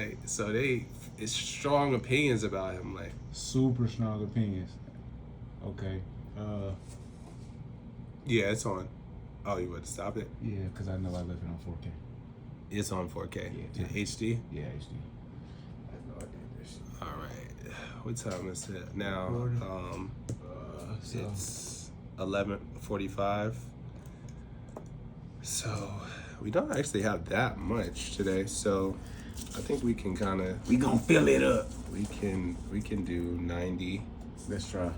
like, so it's strong opinions about him, like super strong opinions. Okay. Yeah, it's on. Oh, you want to stop it? Yeah, because I know I left it on 4K. It's on 4K. Yeah, HD? Yeah, HD. I know I did this shit. All right. What time is it now? It's 11:45. So we don't actually have that much today. So I think we can we gonna fill it up. We can do 90. Let's try.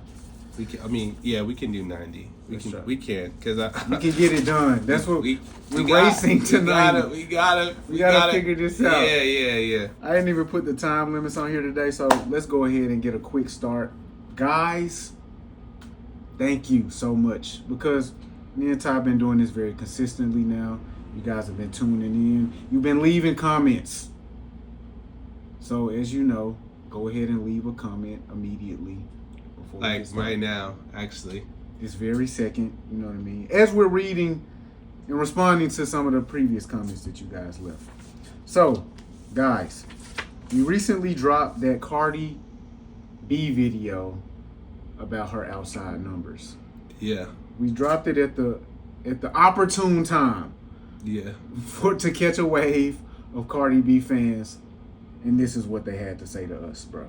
We can do 90. We can we can get it done. That's what we're racing tonight. We gotta figure this out. Yeah. I didn't even put the time limits on here today, so let's go ahead and get a quick start. Guys, thank you so much, because me and Ty have been doing this very consistently now. You guys have been tuning in. You've been leaving comments. So as you know, go ahead and leave a comment immediately. Like right now, actually. This very second, you know what I mean? As we're reading and responding to some of the previous comments that you guys left. So, guys, we recently dropped that Cardi B video about her outside numbers. Yeah. We dropped it at the opportune time. Yeah. To catch a wave of Cardi B fans, and this is what they had to say to us, bro.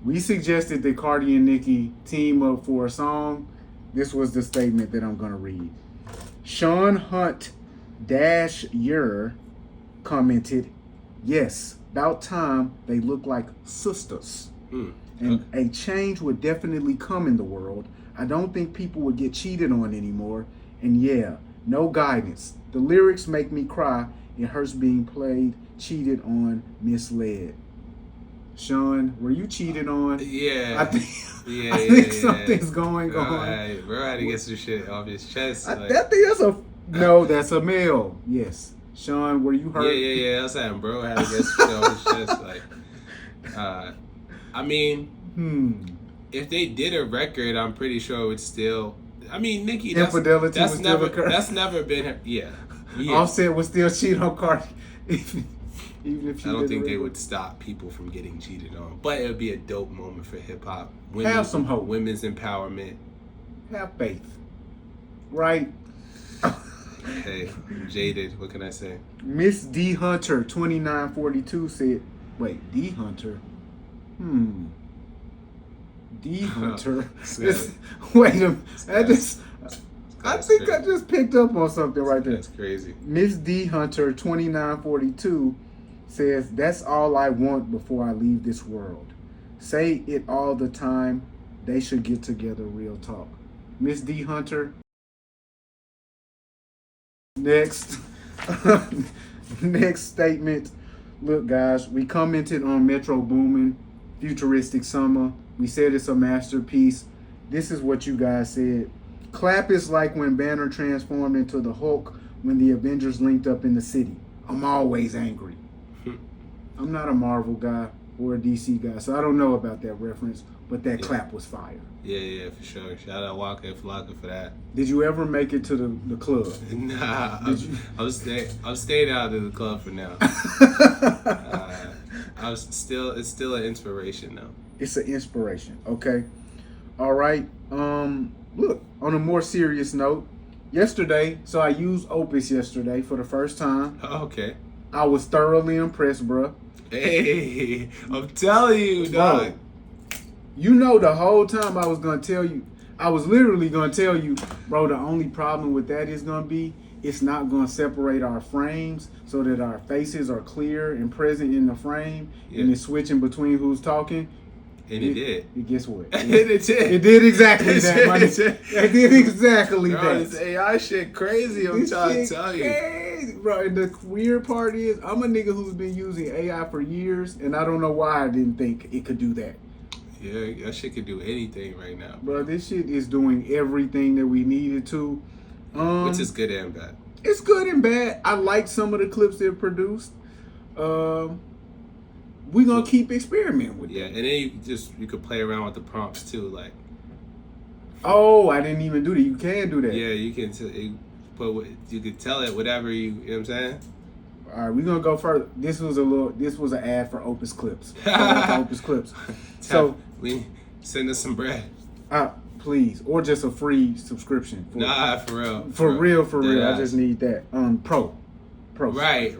We suggested that Cardi and Nicki team up for a song. This was the statement that I'm going to read. Sean Hunt -yer commented, yes, about time they look like sisters. And a change would definitely come in the world. I don't think people would get cheated on anymore. And yeah, no guidance. The lyrics make me cry. It hurts being played, cheated on, misled. Sean, were you cheated on? Yeah. I think something's going on. Hey, bro, had to get some shit off his chest. I think that's a male. Yes. Sean, were you hurt? Yeah. I was saying, bro, had to get some shit off his chest. Like, I mean, if they did a record, I'm pretty sure it would still. I mean, Nicki, infidelity that's would never still occur. That's never been her. Yeah. Offset would still cheat on Cardi. Even if she I don't think they would stop people from getting cheated on, but it would be a dope moment for hip hop. Have some hope. Women's empowerment. Have faith, right? Hey, jaded. What can I say? Miss D Hunter 2942 said, "Wait, D Hunter? D Hunter? Wait a minute. I think I just picked up on something right there. That's crazy. Miss D Hunter 2942 says, that's all I want before I leave this world. Say it all the time. They should get together, real talk. Miss D Hunter. Next. Next statement. Look, guys, we commented on Metro Boomin, Futuristic Summer. We said it's a masterpiece. This is what you guys said. Clap is like when Banner transformed into the Hulk when the Avengers linked up in the city. I'm always angry. I'm not a Marvel guy or a DC guy, so I don't know about that reference, but that clap was fire. Yeah, for sure. Shout out Waka and Flocka for that. Did you ever make it to the club? Nah, I'm staying out of the club for now. It's still an inspiration though. It's an inspiration. Okay. All right. Look, on a more serious note, yesterday, so I used Opus yesterday for the first time. Okay. I was thoroughly impressed, bro. Hey, I'm telling you, dog. You know, the whole time I was literally going to tell you, bro, the only problem with that is going to be, it's not going to separate our frames so that our faces are clear and present in the frame, and it's switching between who's talking. And it did. Guess what? It did exactly that, man. It did exactly that. This AI shit crazy, I'm trying to tell you. Bro, and the weird part is, I'm a nigga who's been using AI for years, and I don't know why I didn't think it could do that. Yeah, that shit could do anything right now. Bro, this shit is doing everything that we needed to. Which is good and bad. It's good and bad. I like some of the clips they've produced. We're going to keep experimenting with it. Yeah, and then you could play around with the prompts too, like. Oh, I didn't even do that. You can do that. Yeah, you can. But you could tell it whatever you know what I'm saying? All right, we're gonna go further. This was an ad for Opus Clips. Opus Clips. So we send us some bread. Please, or just a free subscription. For real. For real. I just need that. Pro. Right.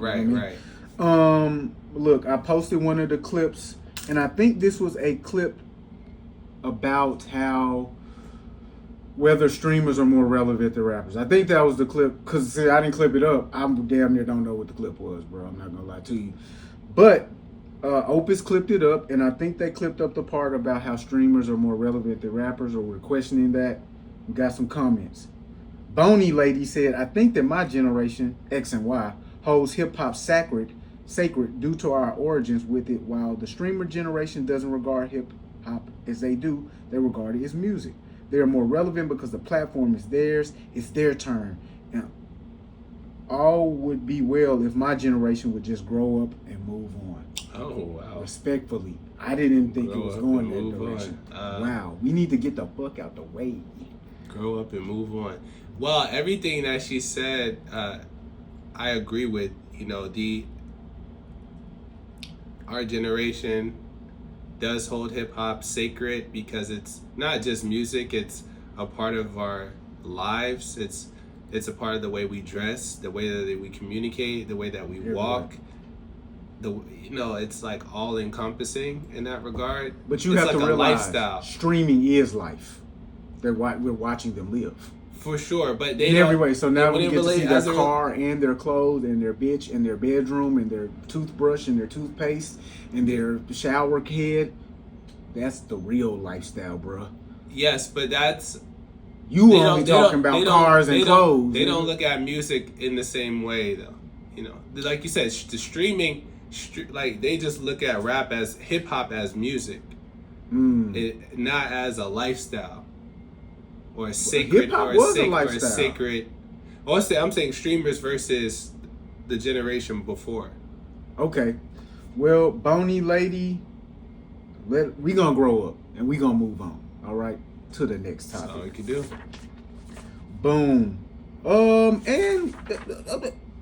Look, I posted one of the clips, and I think this was a clip about how whether streamers are more relevant than rappers. I think that was the clip, because I didn't clip it up. I damn near don't know what the clip was, bro. I'm not gonna lie to you. But Opus clipped it up, and I think they clipped up the part about how streamers are more relevant than rappers, or we're questioning that. We got some comments. Boney Lady said, I think that my generation, X and Y, holds hip-hop sacred due to our origins with it, while the streamer generation doesn't regard hip-hop as they do. They regard it as music. They are more relevant because the platform is theirs. It's their turn. And all would be well if my generation would just grow up and move on. Oh, wow. Respectfully. I didn't think it was going that direction. Wow. We need to get the fuck out the way. Grow up and move on. Well, everything that she said, I agree with. You know, our generation does hold hip-hop sacred because it's not just music, it's a part of our lives. It's a part of the way we dress, the way that we communicate, the way that we walk. It's like all encompassing in that regard. But you have to realize lifestyle. Streaming is life. We're watching them live. For sure, but in every way. So now we get to see their car and their clothes and their bitch and their bedroom and their toothbrush and their toothpaste and their shower head. That's the real lifestyle, bro. Yes, but that's only talking about cars and clothes. They don't look at music in the same way, though. You know, like you said, the streaming, like they just look at rap as hip hop as music, not as a lifestyle. Or a sacred, I'm saying streamers versus the generation before. Okay, well, Boney Lady, we gonna grow up and we gonna move on. All right, to the next topic. That's all we can do. Boom. And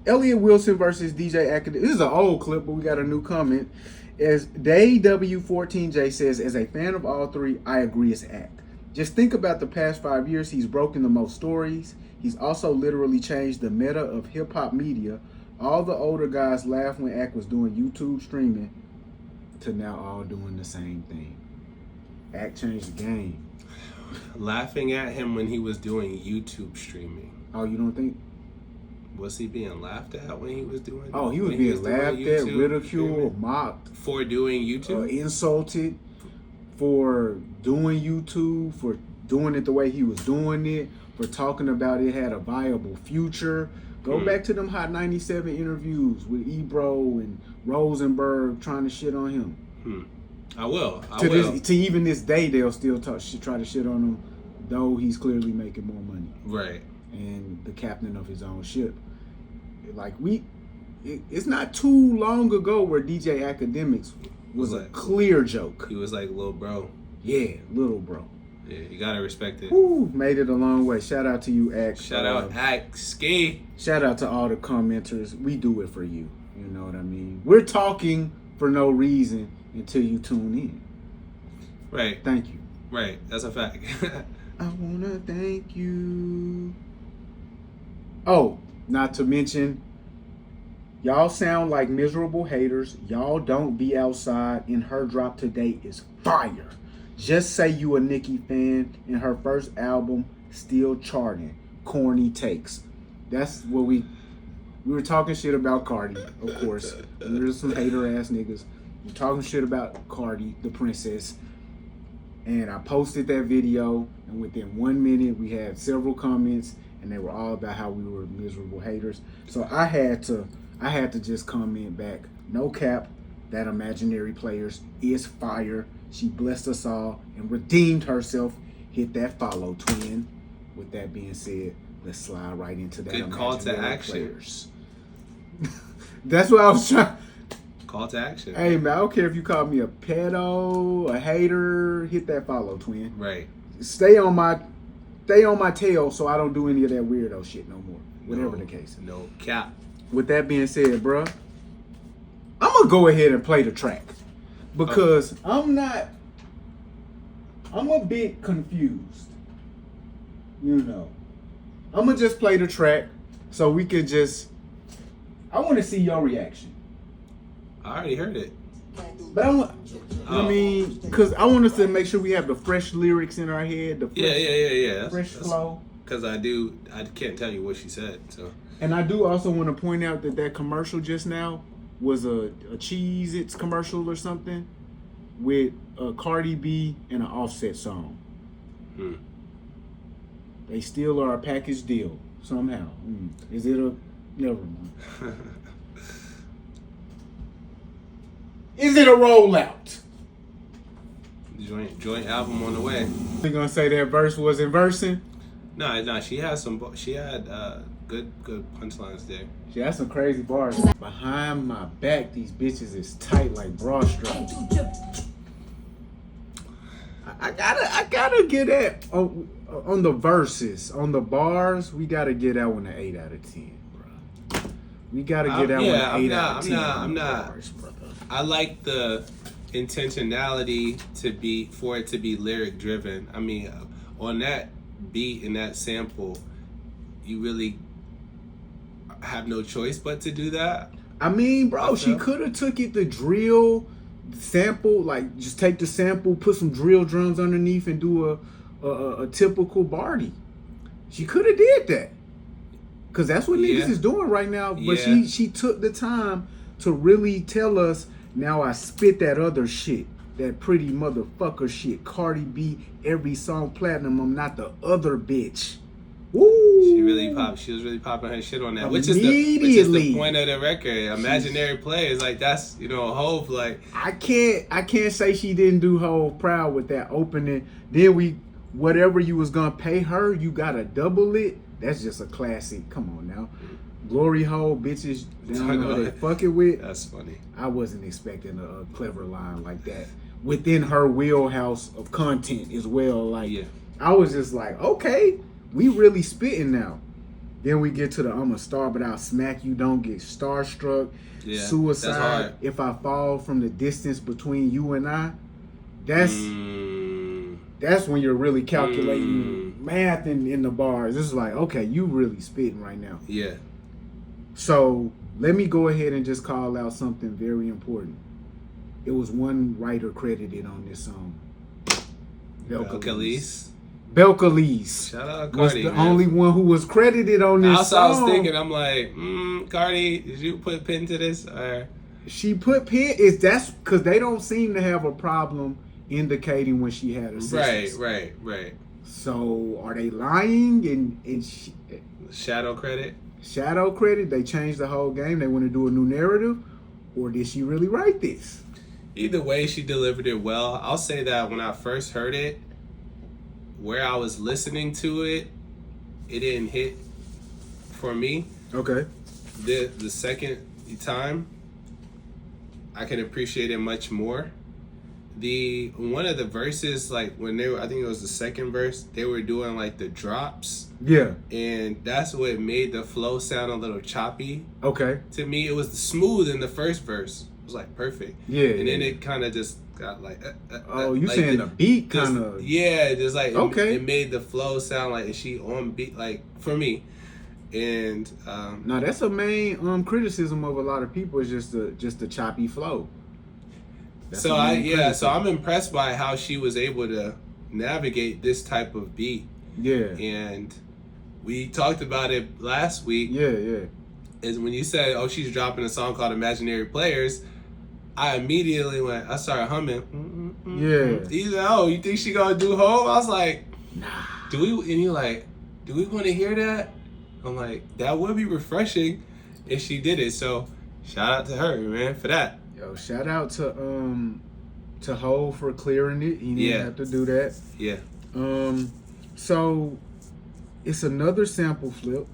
Elliot Wilson versus DJ Academic. This is an old clip, but we got a new comment. As DayW14J says, as a fan of all three, I agree it's Act. Just think about the past 5 years. He's broken the most stories. He's also literally changed the meta of hip-hop media. All the older guys laughed when Act was doing YouTube streaming to now all doing the same thing. Act changed the game. Laughing at him when he was doing YouTube streaming. Oh, you don't think? Was he being laughed at when he was doing Oh, he was being laughed at, ridiculed, mocked. For doing YouTube? Insulted. For doing YouTube, for doing it the way he was doing it, for talking about it had a viable future. Go back to them Hot 97 interviews with Ebro and Rosenberg trying to shit on him. I will. To even this day, they'll still try to shit on him, though he's clearly making more money. Right. And the captain of his own ship. Like it's not too long ago where DJ Academics was a clear joke. He was like, little bro. Yeah, little bro. Yeah, you gotta respect it. Woo, made it a long way. Shout out to you, Act. Shout out, Act. Ski. Shout out to all the commenters. We do it for you. You know what I mean? We're talking for no reason until you tune in. Right. Thank you. Right. That's a fact. I wanna thank you. Oh, not to mention, y'all sound like miserable haters. Y'all don't be outside, and her drop today is fire. Just say you a Nicki fan, and her first album still charting. Corny takes. That's what we were talking shit about Cardi, of course. There's some hater ass niggas. We're talking shit about Cardi, the princess. And I posted that video, and within 1 minute we had several comments, and they were all about how we were miserable haters. So I had to just comment back. No cap, that imaginary Playerz is fire. She blessed us all and redeemed herself. Hit that follow, twin. With that being said, let's slide right into that. Good call to action. Playerz. That's what I was trying. Call to action. Hey man, I don't care if you call me a pedo, a hater. Hit that follow, twin. Right. Stay on my tail so I don't do any of that weirdo shit no more. Whatever the case. No cap. with that being said, bruh, I'm gonna go ahead and play the track because I'm a bit confused. You know, I'm gonna just play the track so we could just. I want to see your reaction. I already heard it. But I mean, because I want us to make sure we have the fresh lyrics in our head. The fresh, Yeah. Fresh flow. Because I can't tell you what she said. So. And I do also want to point out that commercial just now was a Cheez-Its commercial or something with a Cardi B and an Offset song. They still are a package deal somehow. Is it a... Never mind. Is it a rollout? Joint album on the way. You gonna say that verse wasn't versing? No, she had good punchlines there. She had some crazy bars. Behind my back, these bitches is tight like bra straps. I gotta get that on the verses, on the bars. We gotta get that one an 8 out of 10, bro. We gotta get that one an 8 out of 10. I'm not. Bars, I like the intentionality for it to be lyric driven. I mean, on that beat and that sample, you really have no choice but to do that. I mean, bro, she could have took it the drill sample, like just take the sample, put some drill drums underneath, and do a typical Barty. She could have did that, cause that's what niggas is doing right now. But she took the time to really tell us. Now I spit that other shit, that pretty motherfucker shit. Cardi B, every song platinum. I'm not the other bitch. Woo! She was really popping her shit on that, which is the point of the record. Imaginary Playerz, like that's Hov. Like I can't say she didn't do Hov proud with that opening. Then whatever you was gonna pay her, you gotta double it. That's just a classic. Come on now. Glory hole, bitches, they don't know who they fucking with. That's funny. I wasn't expecting a clever line like that within her wheelhouse of content as well. Like, I was just like, okay, we really spitting now. Then we get to the I'm a star, but I'll smack you, don't get starstruck. Yeah, Suicide, that's hard. If I fall from the distance between you and I. That's when you're really calculating math in the bars. It's like, okay, you really spitting right now. Yeah. So let me go ahead and just call out something very important. It was one writer credited on this song. Belcalis. Shout out Cardi. Was the only one who was credited on this song. I was thinking, I'm like, Cardi, did you put pen to this? Or she put pen. That's because they don't seem to have a problem indicating when she had assistance. Right. So are they lying? And shadow credit. They changed the whole game. They want to do a new narrative, or did she really write this? Either way, she delivered it well. I'll say that when I first heard it, where I was listening to it, it didn't hit for me. Okay. The second time, I can appreciate it much more. One of the verses, like when I think it was the second verse, they were doing like the drops. Yeah. And that's what made the flow sound a little choppy. Okay. To me, it was smooth in the first verse. It was like perfect. Yeah. And then it kind of just got like. You like saying the beat kind of? Yeah, just like okay. It made the flow sound like she on beat, like for me. And now that's a main criticism of a lot of people is just the choppy flow. So I'm impressed by how she was able to navigate this type of beat. Yeah. And we talked about it last week. Yeah. Is when you said, "Oh, she's dropping a song called Imaginary Playerz," I immediately I started humming. Yeah. He's like, "Oh, you think she gonna do Hov?" I was like, "Nah." And you're like, "Do we want to hear that?" I'm like, "That would be refreshing if she did it." So, shout out to her, man, for that. Yo, shout out to Hov for clearing it. He didn't have to do that. Yeah. So it's another sample flip.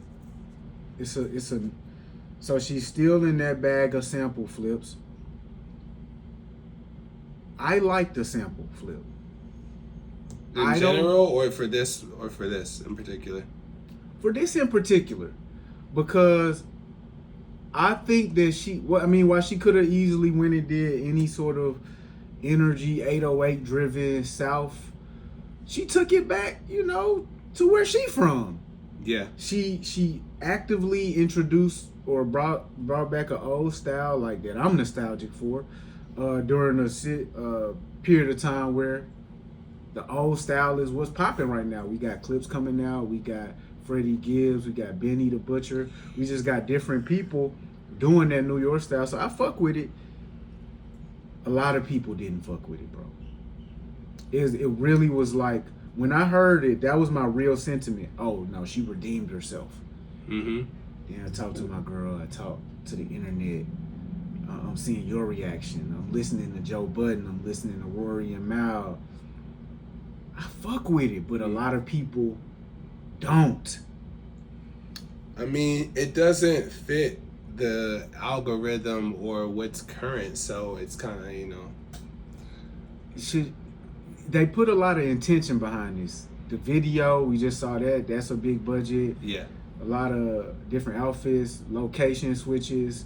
So she's still in that bag of sample flips. I like the sample flip. In general, or for this in particular? For this in particular, because I think that while she could have easily went and did any sort of energy 808 driven South, she took it back, to where she from. Yeah. She actively introduced or brought back an old style like that I'm nostalgic for during a period of time where the old style is what's popping right now. We got Clips coming out, we got Freddie Gibbs, we got Benny the Butcher. We just got different people doing that New York style. So I fuck with it. A lot of people didn't fuck with it, bro. It really was like, when I heard it, that was my real sentiment. Oh, no, she redeemed herself. Mm-hmm. Then I talked to my girl. I talked to the internet. I'm seeing your reaction. I'm listening to Joe Budden. I'm listening to Rory and Mal. I fuck with it, but a lot of people don't. I mean, it doesn't fit the algorithm or what's current, so it's kind of, They put a lot of intention behind this. The video, we just saw that. That's a big budget. Yeah. A lot of different outfits, location switches,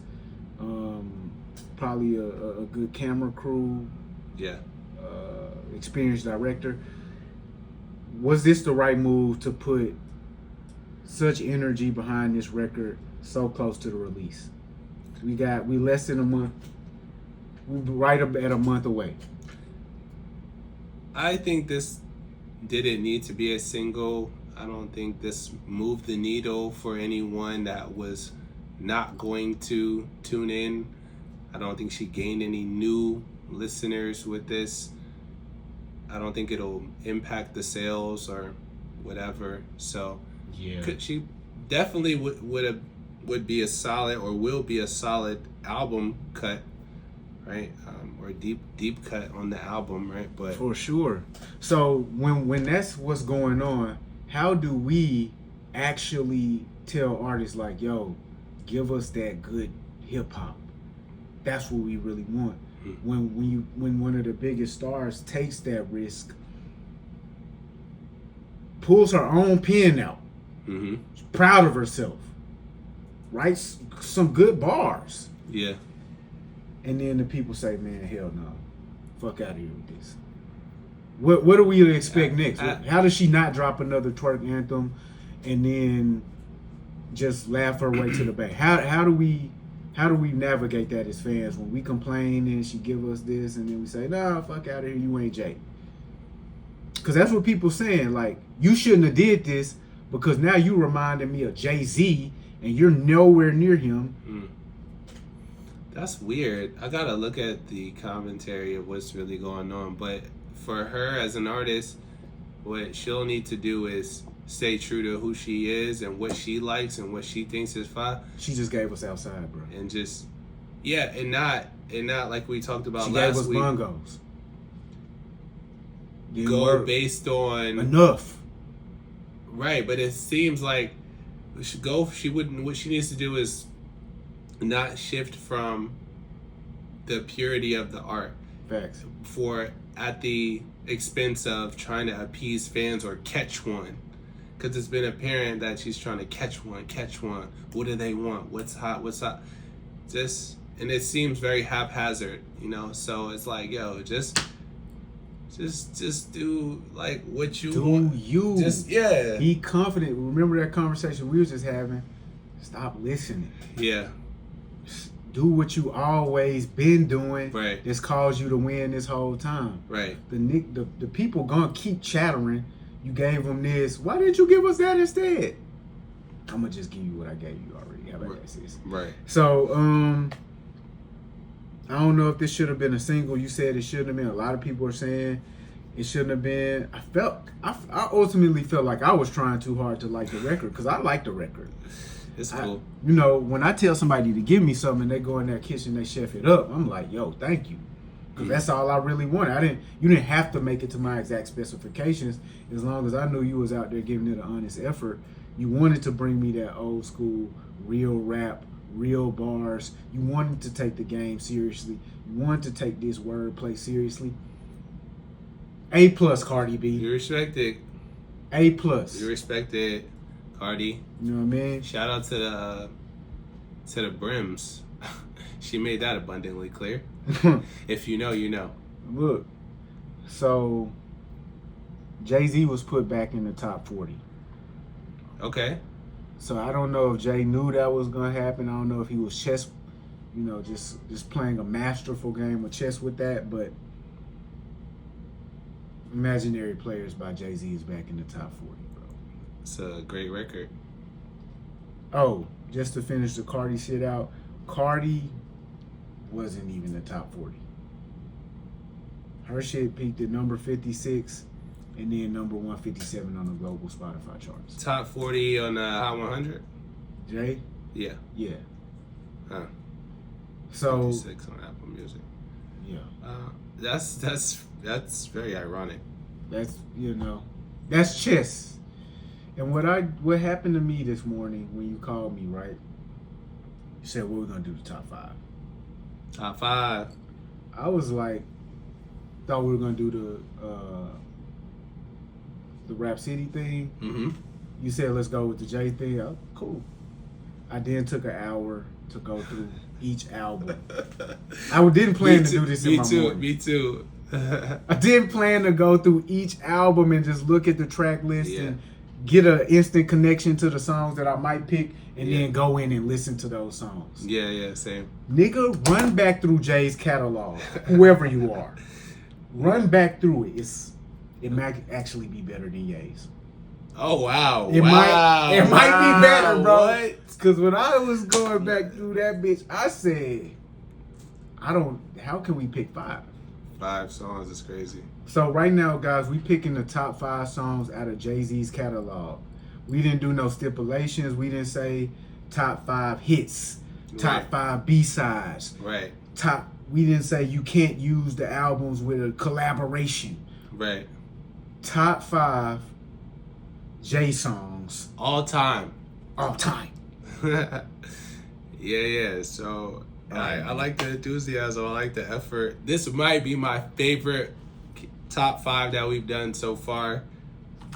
probably a good camera crew. Yeah. Experienced director. Was this the right move to put such energy behind this record so close to the release? We less than a month. We're right up at a month away. I think this didn't need to be a single. I don't think this moved the needle for anyone that was not going to tune in. I don't think she gained any new listeners with this. I don't think it'll impact the sales or whatever. So yeah, she definitely would be a solid, or will be a solid album cut, right? Or deep cut on the album, right? But for sure. So when that's what's going on, how do we actually tell artists like, yo, give us that good hip hop? That's what we really want. When one of the biggest stars takes that risk, pulls her own pen out, she's proud of herself, writes some good bars, yeah, and then the people say, man, hell no, fuck out of here with this. What do we expect next? How does she not drop another twerk anthem and then just laugh her way to the bank? How do we navigate that as fans when we complain and she give us this and then we say, nah, fuck out of here, you ain't Jay? Because that's what people saying. Like, you shouldn't have did this because now you reminded me of Jay-Z and you're nowhere near him. That's weird. I gotta look at the commentary of what's really going on. But for her as an artist, what she'll need to do is stay true to who she is and what she likes and what she thinks is fine. She just gave us Outside, bro. And just, yeah, and not like we talked about she last gave us week. bongos. Go based on enough. Right, but it seems like what she needs to do is not shift from the purity of the art. Facts. At the expense of trying to appease fans or catch one. Because it's been apparent that she's trying to catch one. What do they want? What's hot? And it seems very haphazard, so it's like, yo, just do like what you want. You just, yeah, be confident. Remember that conversation we was just having? Stop listening. Yeah. Do what you always been doing. Right. That's caused you to win this whole time. Right. The people gonna keep chattering. You gave them this. Why didn't you give us that instead? I'm gonna just give you what I gave you already. How about that, sis? Right. So, I don't know if this should have been a single. You said it shouldn't have been. A lot of people are saying it shouldn't have been. I ultimately felt like I was trying too hard to like the record because I like the record. It's cool. When I tell somebody to give me something, they go in their kitchen, they chef it up. I'm like, yo, thank you. Because that's all I really wanted. You didn't have to make it to my exact specifications. As long as I knew you was out there giving it an honest effort. You wanted to bring me that old school, real rap, real bars. You wanted to take the game seriously. You wanted to take this wordplay seriously. A+, Cardi B. You respect it. A+. You respect it, Cardi. You know what I mean? Shout out to To the brims. She made that abundantly clear. If you know, you know. Look, so Jay-Z was put back in the top 40. Okay. So I don't know if Jay knew that was gonna happen. I don't know if he was just playing a masterful game of chess with that, but Imaginary Playerz by Jay-Z is back in the top 40, bro. It's a great record. Oh, just to finish the Cardi shit out, Cardi wasn't even the top 40. Her shit peaked at number 56 and then number 157 on the global Spotify charts. Top 40 on the Hot 100? Jay? Yeah. Yeah. Huh. So 56 on Apple Music. Yeah. That's very ironic. That's, that's chess. And what happened to me this morning when you called me, right? You said, what we're going to do the top 5. Top 5. I was like, thought we were going to do the Rap City thing. Mm-hmm. You said, let's go with the J thing. Oh, cool. I then took an hour to go through each album. I didn't plan to do this in my morning. Me too. I didn't plan to go through each album and just look at the track list and get an instant connection to the songs that I might pick and then go in and listen to those songs. Yeah, same. Nigga, run back through Jay's catalog, whoever you are. Run back through it. It might actually be better than Ye's. Oh, wow. It might be better, bro. What? Because when I was going back through that bitch, I said, how can we pick 5? 5 songs is crazy. So right now, guys, we picking the top 5 songs out of Jay-Z's catalog. We didn't do no stipulations. We didn't say top 5 hits, top 5 B-sides. Right. We didn't say you can't use the albums with a collaboration. Right. Top 5 Jay songs. All time. Yeah. So I like the enthusiasm. I like the effort. This might be my favorite top 5 that we've done so far.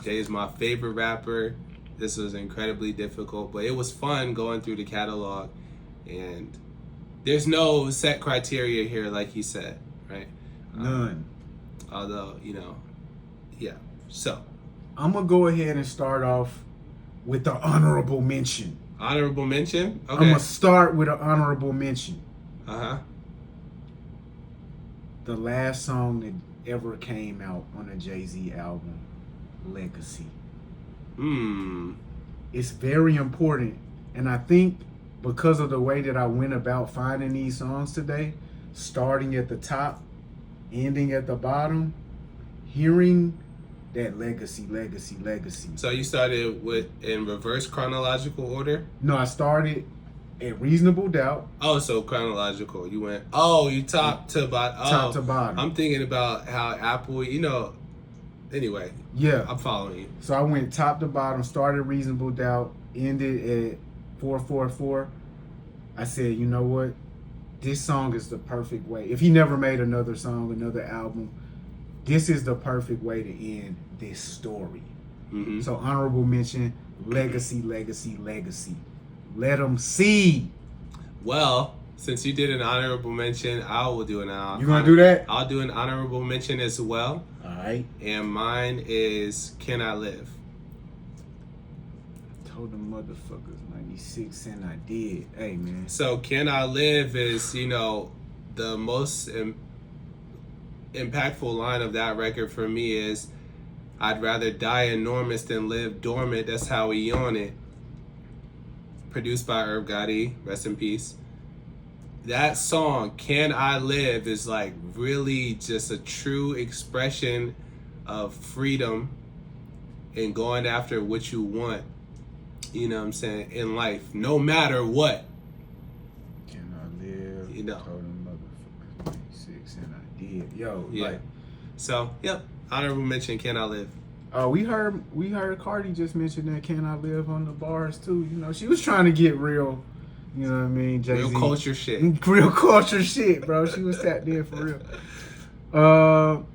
Jay is my favorite rapper. This was incredibly difficult, but it was fun going through the catalog. And there's no set criteria here, like he said, right? None. Although, yeah. So I'm going to go ahead and start off with the honorable mention. Honorable mention? Okay. I'm going to start with an honorable mention. Uh-huh. The last song that ever came out on a Jay-Z album, Legacy. It's very important. And I think because of the way that I went about finding these songs today, starting at the top, ending at the bottom, hearing that legacy. So you started in reverse chronological order? No, I started at Reasonable Doubt. Oh, so chronological. You went, you top to bottom. Top to bottom. I'm thinking about how Apple, anyway. Yeah. I'm following you. So I went top to bottom, started Reasonable Doubt, ended at 444. I said, you know what? This song is the perfect way. If he never made another song, another album, this is the perfect way to end this story. Mm-hmm. So honorable mention, legacy. Let them see. Well, since you did an honorable mention, I will do an honorable. You gonna do that? I'll do an honorable mention as well. All right. And mine is Can I Live? I told them motherfuckers 96 and I did. Hey, man. So Can I Live is, the most impactful line of that record for me is, I'd rather die enormous than live dormant. That's how we on it. Produced by Gotti, rest in peace. That song, Can I Live, is like really just a true expression of freedom and going after what you want, you know what I'm saying, in life, no matter what. Can I live? Told them motherfuckers 96 and I did. Yo, yeah. So, yep. Honorable mention, Can I Live? We heard Cardi just mention that Can I Live on the bars too. She was trying to get real, you know what I mean? Jay-Z. Real culture shit. Real culture shit, bro. She was tapped in for real.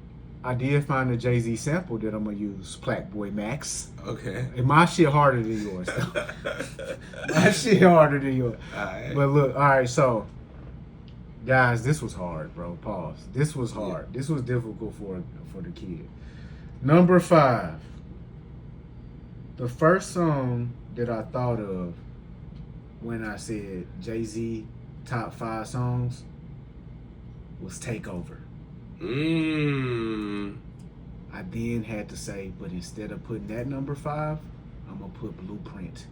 I did find a Jay-Z sample that I'm gonna use. Blackboy Max. Okay. And my shit harder than yours. Though. My shit harder than yours. All right. But look, all right. So, guys, this was hard, bro. Pause. This was hard. Yeah. This was difficult for the kid. Number 5. The first song that I thought of when I said Jay-Z top 5 songs was Takeover. I then had to say, but instead of putting that number 5, I'm gonna put Blueprint.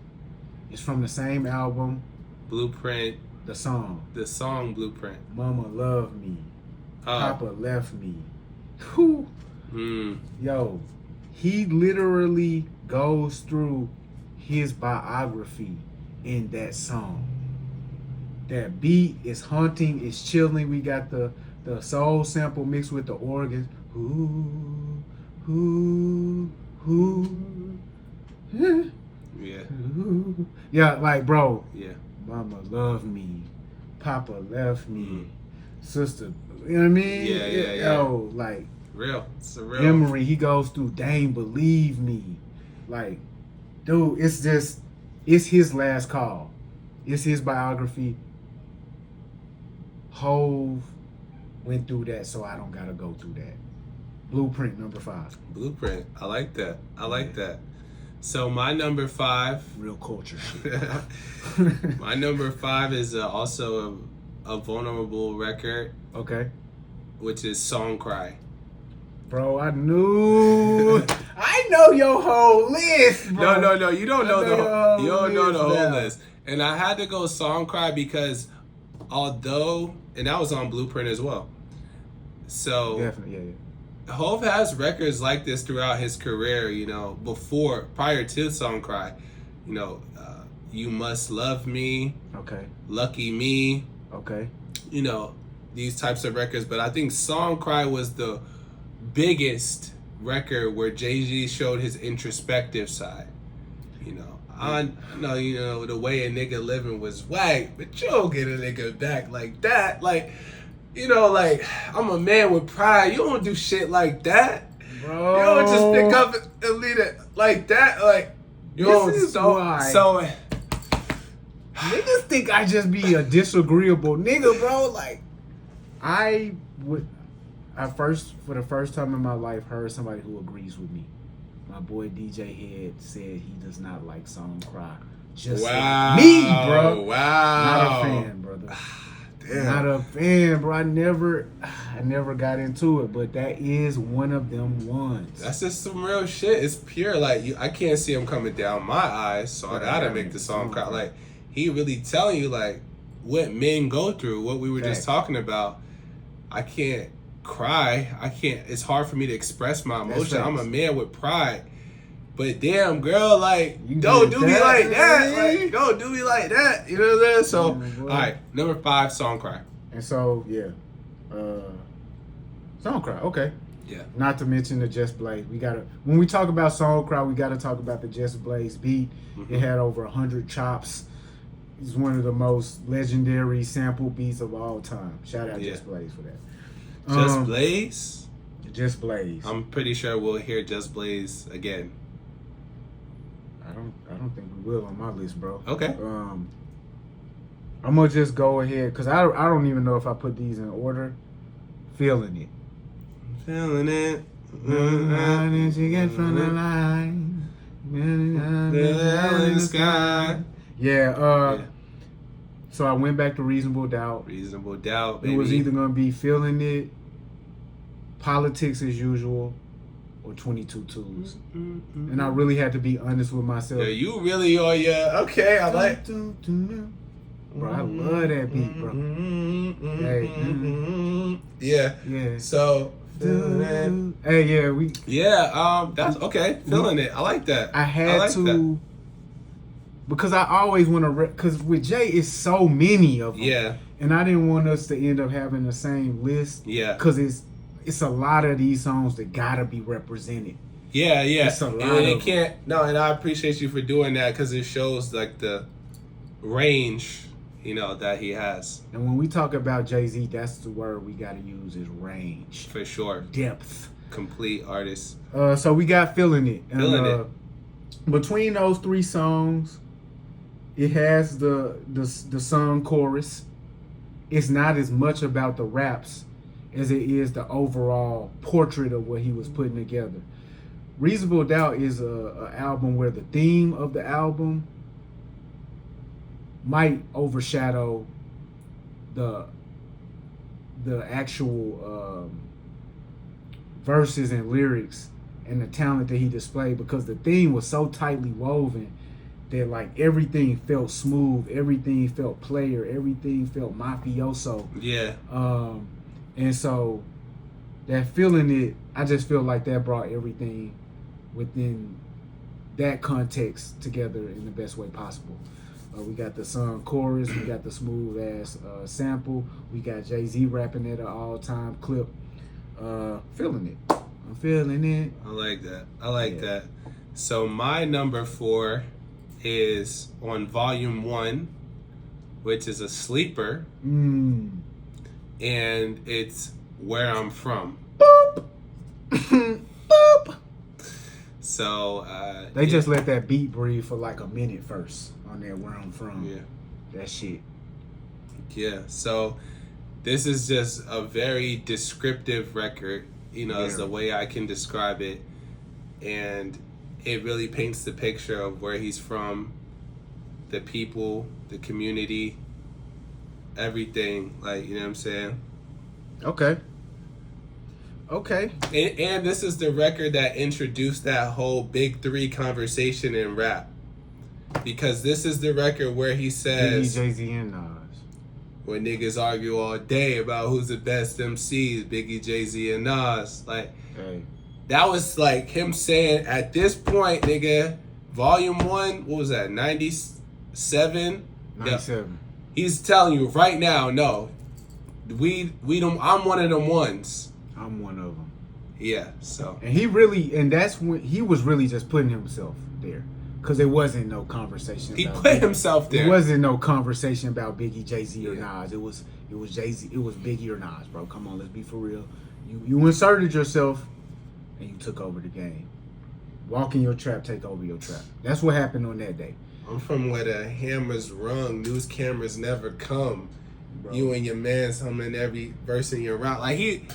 It's from the same album. Blueprint. The song. The song Blueprint. Mama love me. Papa left me. Whew. Yo, he literally goes through his biography in that song. That beat is haunting, it's chilling. We got the soul sample mixed with the organs. Yeah. Yeah, like, bro. Yeah. Mama love me. Papa left me. Sister, you know what I mean? Yeah. Yo, like. Real. It's a real. Emery, he goes through Dame Believe Me. Like, dude, it's his last call. It's his biography. Hove went through that, so I don't gotta go through that. Blueprint, number 5. Blueprint. I like that. I like that. So my number 5. Real culture shit. My number 5 is also a vulnerable record. Okay. Which is Song Cry. Bro, I knew. I know your whole list, bro. No. You don't know the whole list. And I had to go Song Cry because although, and that was on Blueprint as well. So definitely, yeah. Hove has records like this throughout his career, prior to Song Cry. You Must Love Me. Okay. Lucky Me. Okay. These types of records. But I think Song Cry was the biggest record where Jay-Z showed his introspective side. I know, the way a nigga living was whack, but you don't get a nigga back like that. Like, I'm a man with pride. You don't do shit like that. Bro. You don't just pick up and leave it like that. Like, you don't. So niggas think I just be a disagreeable nigga, bro. Like, for the first time in my life, heard somebody who agrees with me. My boy DJ Head said he does not like Song Cry. Just like me, bro. Wow. Not a fan, brother. Damn. Not a fan, bro. I never got into it, but that is one of them ones. That's just some real shit. It's pure. Like, I can't see him coming down my eyes, so I gotta make the song cry. Like, he really telling you, like, what men go through, what we were just talking about. I can't cry. It's hard for me to express my emotion. I'm a man with pride. But damn, girl, like, don't do me like that. Like, don't do me like that. You know what I'm saying? So, all right, number 5, Song Cry. And so, yeah. Song Cry, okay. Yeah. Not to mention the Just Blaze. When we talk about Song Cry, we gotta talk about the Just Blaze beat. Mm-hmm. It had over 100 chops. It's one of the most legendary sample beats of all time. Shout out Just Blaze for that. Just Blaze? Just Blaze. I'm pretty sure we'll hear Just Blaze again. I don't think we will on my list, bro. Okay. I'm gonna just go ahead because I don't even know if I put these in order. Feeling It. Feeling It. How did you get from the line? In the sky. Yeah. So I went back to Reasonable Doubt. Reasonable Doubt, baby. It was either gonna be Feeling It, Politics as Usual, or 22 Twos. And I really had to be honest with myself. Yeah, you really are, okay, I like. Bro, I love that beat, bro. Yeah. So, hey, that's okay. Feeling It. I like that. I had to. Because I always want to, because with Jay, it's so many of them. Yeah. And I didn't want us to end up having the same list. Yeah. Because it's a lot of these songs that gotta be represented. Yeah. It's a lot and it can't. No, and I appreciate you for doing that because it shows like the range, that he has. And when we talk about Jay-Z, that's the word we gotta use is range. For sure. Depth. complete artist. So we got Feeling It. And, Feeling It. Between those 3 songs, it has the song chorus. It's not as much about the raps as it is the overall portrait of what he was putting together. Reasonable Doubt is a album where the theme of the album might overshadow the actual verses and lyrics and the talent that he displayed, because the theme was so tightly woven that like everything felt smooth, everything felt player, everything felt mafioso. Yeah. And so that Feeling It, I just feel like that brought everything within that context together in the best way possible. We got the song chorus, we got the smooth ass sample, we got Jay-Z rapping at an all-time clip. Feeling It. I'm feeling it. I like that. I like that. So my number 4 is on volume 1, which is a sleeper. And it's Where I'm From. Boop. Boop. So they just let that beat breathe for like a minute first on that Where I'm From. Yeah. That shit. Yeah. So this is just a very descriptive record, you know, is the way I can describe it. And it really paints the picture of where he's from, the people, the community, everything. Like, you know what I'm saying? Okay. And this is the record that introduced that whole Big 3 conversation in rap. Because this is the record where he says, Biggie, Jay-Z, and Nas. When niggas argue all day about who's the best MCs, Biggie, Jay-Z, and Nas. Like, that was like him saying, at this point, nigga, volume 1, what was that, 97? 97. Yeah. He's telling you right now, no, we don't, I'm one of them ones. I'm one of them. Yeah, so. And he really, and that's when he was really just putting himself there. Because there wasn't no conversation. He put himself there. There wasn't no conversation about Biggie, Jay-Z, or Nas. It was Jay-Z, it was Biggie or Nas, bro. Come on, let's be for real. You inserted yourself and you took over the game. Walk in your trap, take over your trap. That's what happened on that day. I'm from where the hammers rung, news cameras never come. Bro. You and your man's humming every verse in your route. I'm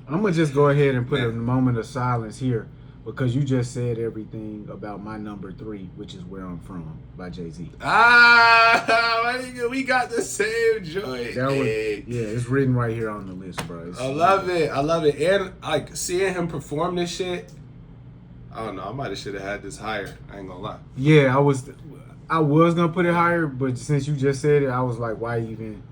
gonna just go ahead and put a moment of silence here, because you just said everything about my number 3, which is Where I'm From by Jay-Z. We got the same joint. It's written right here on the list, bro. I love it. And like seeing him perform this shit, I don't know, I might have should have had this higher. I ain't gonna lie. Yeah, I was gonna put it higher, but since you just said it, I was like, why even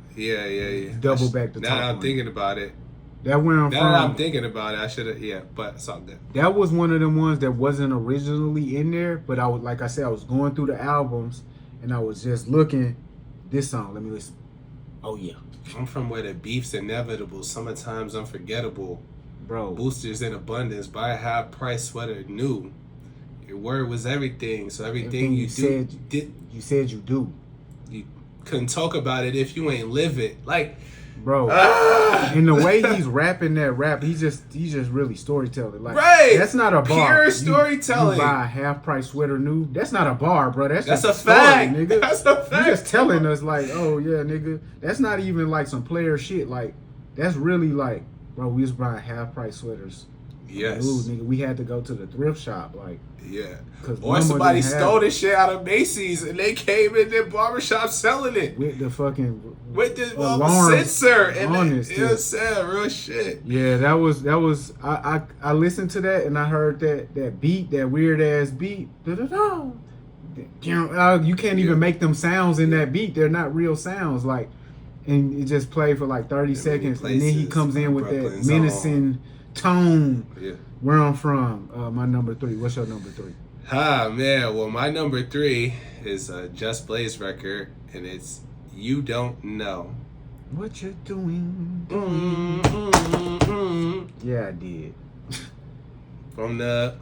double back the top? Now I'm thinking about it. That Where I'm From. Now that I'm thinking about it, I should have, but it's all good. That was one of them ones that wasn't originally in there, but I was, like I said, I was going through the albums and I was just looking. This song, let me listen. Oh yeah. I'm from where the beef's inevitable, summertime's unforgettable. Bro. Boosters in abundance, buy a high price sweater new. Your word was everything, so everything you said you do. You couldn't talk about it if you ain't live it. Like, bro, and the way he's rapping that rap, he's just really storytelling. Like, that's not a bar. Pure storytelling. You buy a half price sweater new. That's not a bar, bro. That's just a fact, nigga. That's a fact. You just telling us like, oh yeah, nigga. That's not even like some player shit. Like, that's really like, bro, we was buying half price sweaters. Yes. Ooh, nigga, we had to go to the thrift shop, like. Yeah. Or somebody stole this shit out of Macy's and they came in their barbershop selling it. With the fucking sensor and on it was real shit. Yeah, that was I listened to that and I heard that beat, that weird ass beat. You can't even make them sounds in that beat. They're not real sounds, like, and it just played for like 30 seconds and then he comes in with that menacing tone. Yeah. Where I'm From, my number 3. What's your number 3? Man. Well, my number 3 is a Just Blaze record, and it's You Don't Know. What you're doing. Yeah, I did. From the,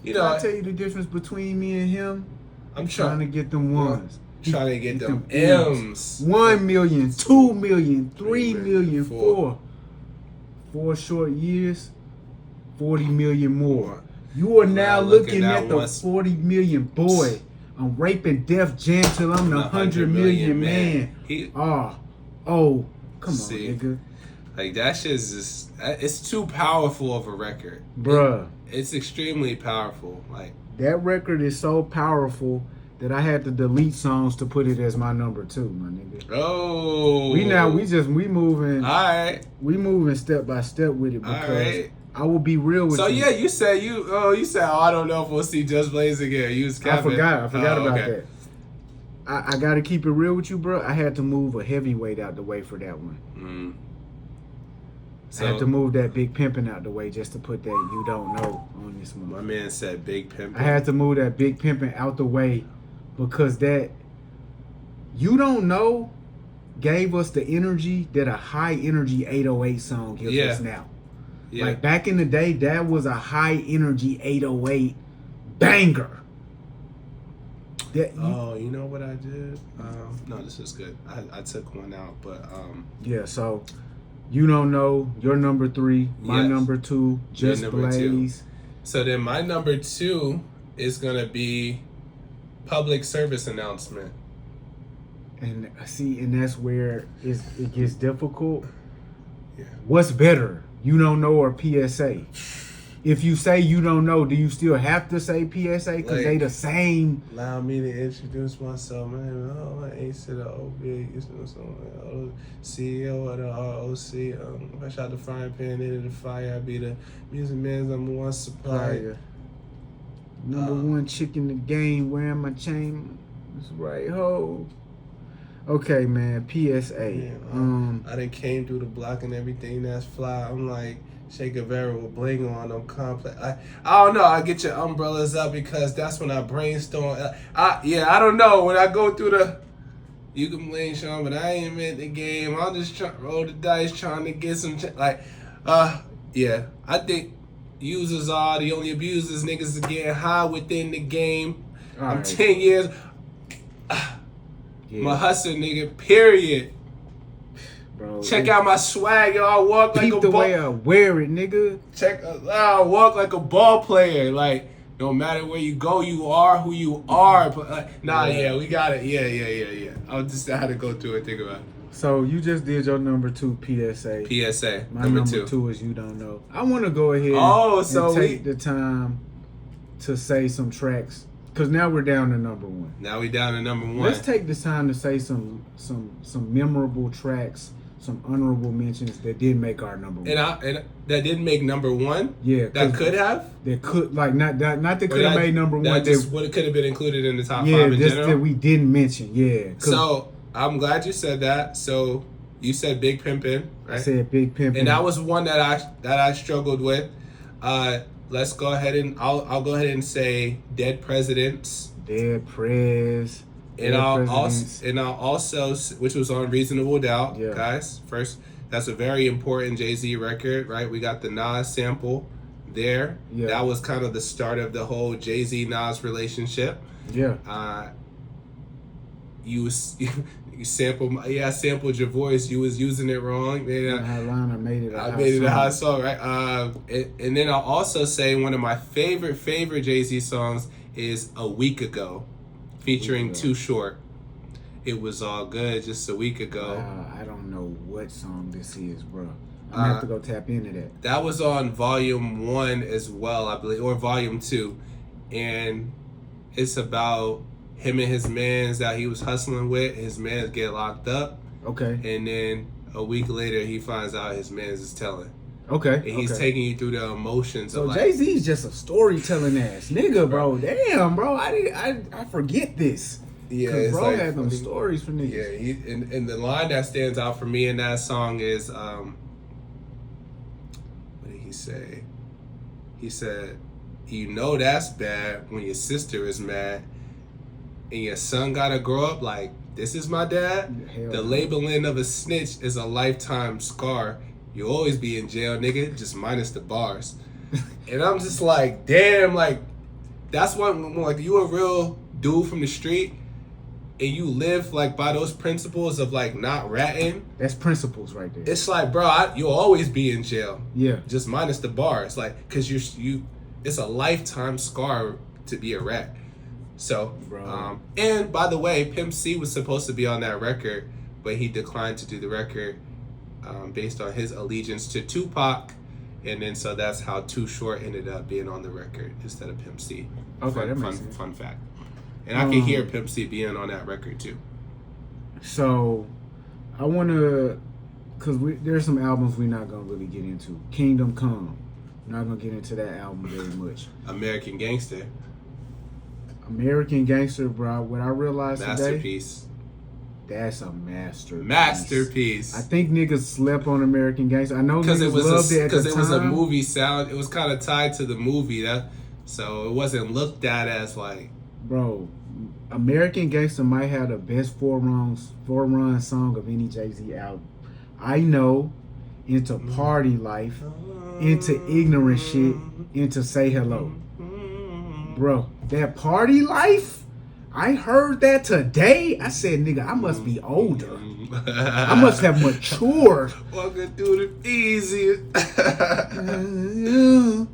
you know. I'll tell you the difference between me and him. I'm trying to get them ones. Trying to get them M's. 1 million, 2 million, 3 million, 4. 4 short years, 40 million more. You are now looking at the 40 million. Boy, I'm raping Def Jam till I'm the 100 million man. Come on, nigga. Like, that shit's just, it's too powerful of a record. Bruh. It's extremely powerful. Like, that record is so powerful that I had to delete songs to put it as my number 2, my nigga. Oh. We moving. All right. We moving step by step with it because right. I will be real with you. So yeah, you said I don't know if we'll see Just Blaze again. You was capping. I forgot about that. I got to keep it real with you, bro. I had to move a heavyweight out the way for that one. So, I had to move that Big Pimpin' out the way just to put that You Don't Know on this one. My man said Big Pimpin'. I had to move that Big Pimpin' out the way because that You Don't Know gave us the energy that a high energy 808 song gives us now. Yeah. Like back in the day, that was a high energy 808 banger. You know what I did? No, this is good. I took one out, but yeah. So You Don't Know, your number 3, my number 2, Just Blaze. So then my number 2 is gonna be Public Service Announcement. And see, and that's where it gets difficult. Yeah. What's better, You Don't Know or PSA? If you say You Don't Know, do you still have to say PSA? Because they the same. Allow me to introduce myself. My name is Ace to the OB, CEO of the ROC. Fresh out the frying pan into the fire. I be the music man's number 1 supplier. Number 1 chick in the game, wearing my chain. That's right, ho. Okay, man. PSA. Man, I done came through the block and everything that's fly. I'm like Che Guevara with bling on them complex. I don't know. I get your umbrellas up because that's when I brainstorm. I don't know. When I go through you can blame Sean, but I ain't in the game. I'm just trying to roll the dice, trying to get some I think users are the only abusers. Niggas is getting high within the game. I'm 10 years. My hustle, nigga, period. Bro, check out my swag, yo. I walk like a the way I wear it, nigga. I walk like a ball player. Like, no matter where you go, you are who you are. But we got it. Yeah. I had to go through and think about it. So you just did your number 2 PSA. PSA. My number 2 is You Don't Know. I want to go ahead and take the time to say some tracks. Because now we're down to number 1. Now we down to number 1. Let's take this time to say some memorable tracks, some honorable mentions that did make our number 1. And that didn't make number 1? Yeah. That could have? That could, like, not that could have made number 1. That just what it could have been included in the top 5 in general? That we didn't mention, yeah. So, I'm glad you said that. So, you said Big Pimpin', right? I said Big Pimpin'. And that was one that I struggled with. Let's go ahead and I'll go ahead and say Dead Presidents. Dead Prez. And I'll also, which was on Reasonable Doubt, guys. First, that's a very important Jay-Z record, right? We got the Nas sample there. Yeah. That was kind of the start of the whole Jay-Z Nas relationship. Yeah. You sampled. I sampled your voice. You was using it wrong. I made it a hot song, right? And then I'll also say one of my favorite Jay-Z songs is A Week Ago, featuring Too Short. It was all good just a week ago. I don't know what song this is, bro. I'm gonna have to go tap into that. That was on Volume 1 as well, I believe, or Volume 2, and it's about him and his mans that he was hustling with. His mans get locked up. Okay. And then a week later, he finds out his mans is telling. Okay. And he's taking you through the emotions. So of Jay-Z's just a storytelling ass nigga, bro. Damn, bro. I forget this. Yeah, bro had them stories for niggas. Yeah, and the line that stands out for me in that song is, what did he say? He said, "You know that's bad when your sister is mad, and your son gotta grow up like this is my dad. The labeling of a snitch is a lifetime scar. You'll always be in jail, nigga, just minus the bars." And I'm just like, damn, like that's what, like, you a real dude from the street. and you live like by those principles of like not ratting, That's principles right there. it's like, bro, you'll always be in jail. Yeah. Just minus the bar. It's like, cause you, it's a lifetime scar to be a rat. So, Bro. And by the way, Pimp C was supposed to be on that record, but he declined to do the record based on his allegiance to Tupac. And then so that's how Too Short ended up being on the record instead of Pimp C. Okay, that makes sense. Fun fact. And I can hear Pimp C being on that record too. So, I want to, because there's some albums we're not going to really get into. Kingdom Come. Not going to get into that album very much. American Gangster. American Gangster, bro. What I realized today, Masterpiece. that's a masterpiece. Masterpiece. I think niggas slept on American Gangster. I know Because niggas it was loved it at the because it was a time. movie sound. It was kind of tied to the movie so it wasn't looked at as like. Bro, American Gangster might have the best four-run song of any Jay-Z album. I know, into Party Life, into Ignorant Shit, into Say Hello. Bro, that Party Life, I heard that today. I said, nigga, I must be older. I must have matured. Walking through the easy.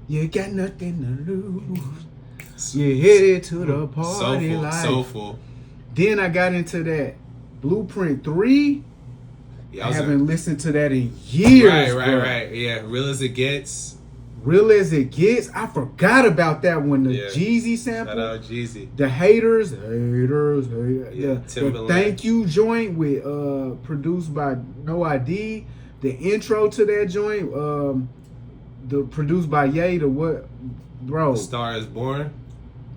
You got nothing to lose. You headed to the party Soulful, life. soulful. Then I got into that Blueprint 3. Yeah, I haven't listened to that in years. Right. Yeah, Real as It Gets. Real as It Gets. I forgot about that one. The Yeah. Jeezy sample. Shout out Jeezy. The haters. Yeah, The Timberland. Thank You joint with produced by No ID. The intro to that joint, the produced by Ye. The what, bro? A Star Is Born.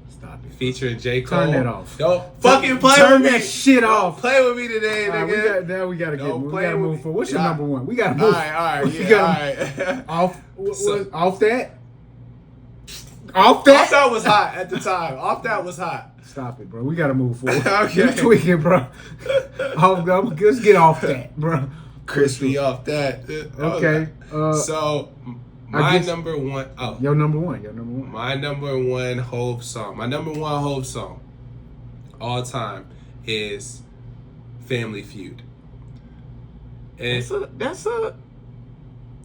Stop it. Featuring J. Cole. Turn that off. Don't fucking play Turn with me. that shit Don't off. play with me today, All right, nigga. we gotta Don't we play gotta with move me. forward. What's your Yeah. number one? We gotta All move. right, We yeah, gotta- all right. Off that. Off that was hot at the time. Off that was hot. Stop it, bro. We gotta move forward. Okay. You tweaking, bro. Let's get off that, bro. Crispy off that. Okay. So I my guess- number one. Oh, Your number one. my number one Hove song. My number one Hove song, all time, is "Family Feud." And That's a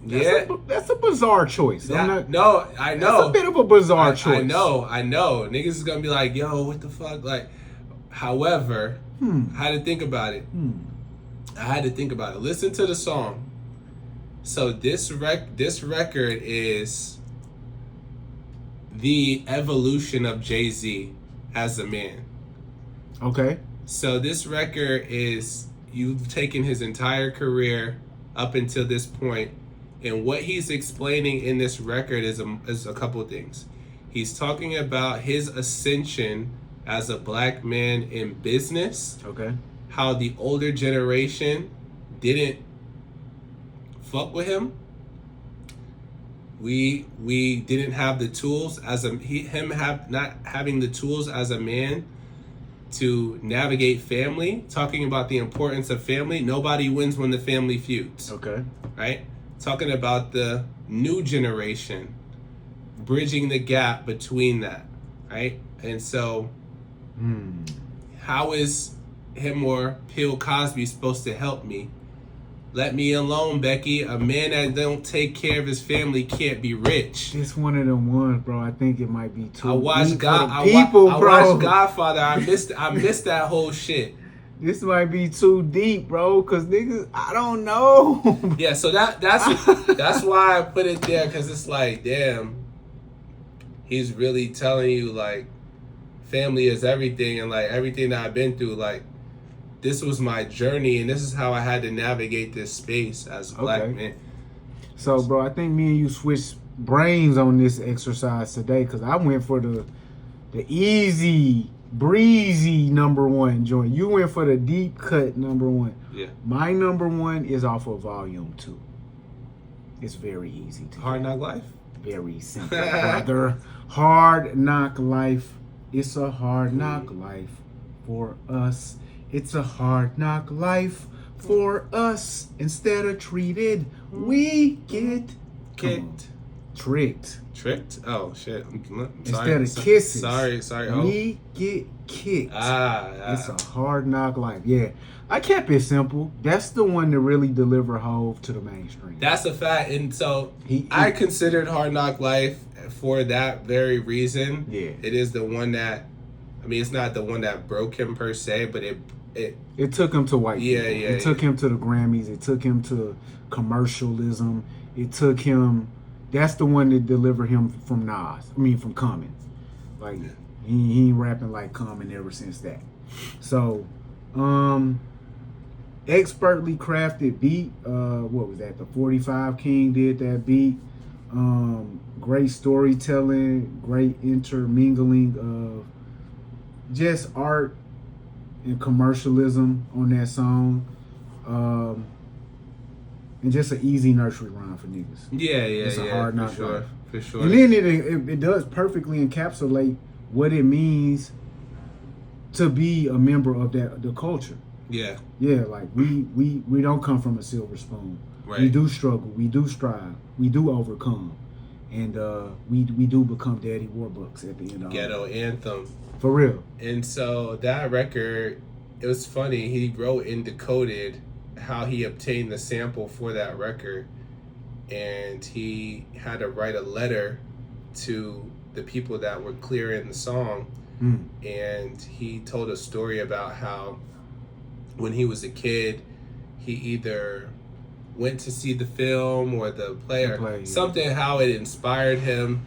yeah, that's a bizarre choice. I know. That's a bit of a bizarre choice. I know. Niggas is gonna be like, "Yo, what the fuck?" Like, however, I had to think about it. Listen to the song. So this record is the evolution of Jay-Z as a man. Okay. So this record is, you've taken his entire career up until this point, and what he's explaining in this record is a couple of things. He's talking about his ascension as a black man in business. Okay. How the older generation didn't fuck with him. We didn't have the tools not having the tools as a man to navigate family. Talking about the importance of family. Nobody wins when the family feuds. Okay. Right? Talking about the new generation, bridging the gap between that. Right? And so, how is him or Bill Cosby supposed to help me? Let me alone, Becky. A man that don't take care of his family can't be rich. It's one of them ones, bro. I think it might be too. I watched deep for the people, I bro. watched Godfather. I missed that whole shit. This might be too deep, bro. Cause niggas, I don't know. Yeah, so that's why I put it there, because it's like, damn, he's really telling you like, family is everything, and like everything that I've been through, like, this was my journey, and this is how I had to navigate this space as a black man. So, bro, I think me and you switched brains on this exercise today, because I went for the easy, breezy number one joint. You went for the deep cut number one. Yeah. My number one is off of Volume 2. It's very easy to Hard Knock Life. Very simple, brother. Hard Knock Life. It's a hard knock life for us. It's a hard knock life for us. Instead of treated, we get Kicked. Tricked. Tricked? Oh shit! I'm Instead sorry. of kisses. Sorry. Oh. We get kicked. Ah. It's a hard knock life. Yeah. I kept it simple. That's the one to really deliver Hove to the mainstream. That's a fact. And so I considered Hard Knock Life for that very reason. Yeah. It is the one that, I mean, it's not the one that broke him per se, but it took him to white people. Yeah. It took him to the Grammys. It took him to commercialism. It took him. That's the one that delivered him from Nas. I mean, from Common. Like, he ain't rapping like Common ever since that. So, expertly crafted beat. What was that? The 45 King did that beat. Great storytelling, great intermingling of just art and commercialism on that song. And just an easy nursery rhyme for niggas. Yeah. It's a hard knock life. For sure. And then it does perfectly encapsulate what it means to be a member of the culture. Yeah. Yeah, like we don't come from a silver spoon. Right. We do struggle. We do strive. We do overcome. And we do become Daddy Warbucks at the end of Ghetto anthem. For real. And so that record, it was funny. He wrote and decoded how he obtained the sample for that record. And he had to write a letter to the people that were clearing the song. And he told a story about how when he was a kid, he either went to see the film or the play, something, how it inspired him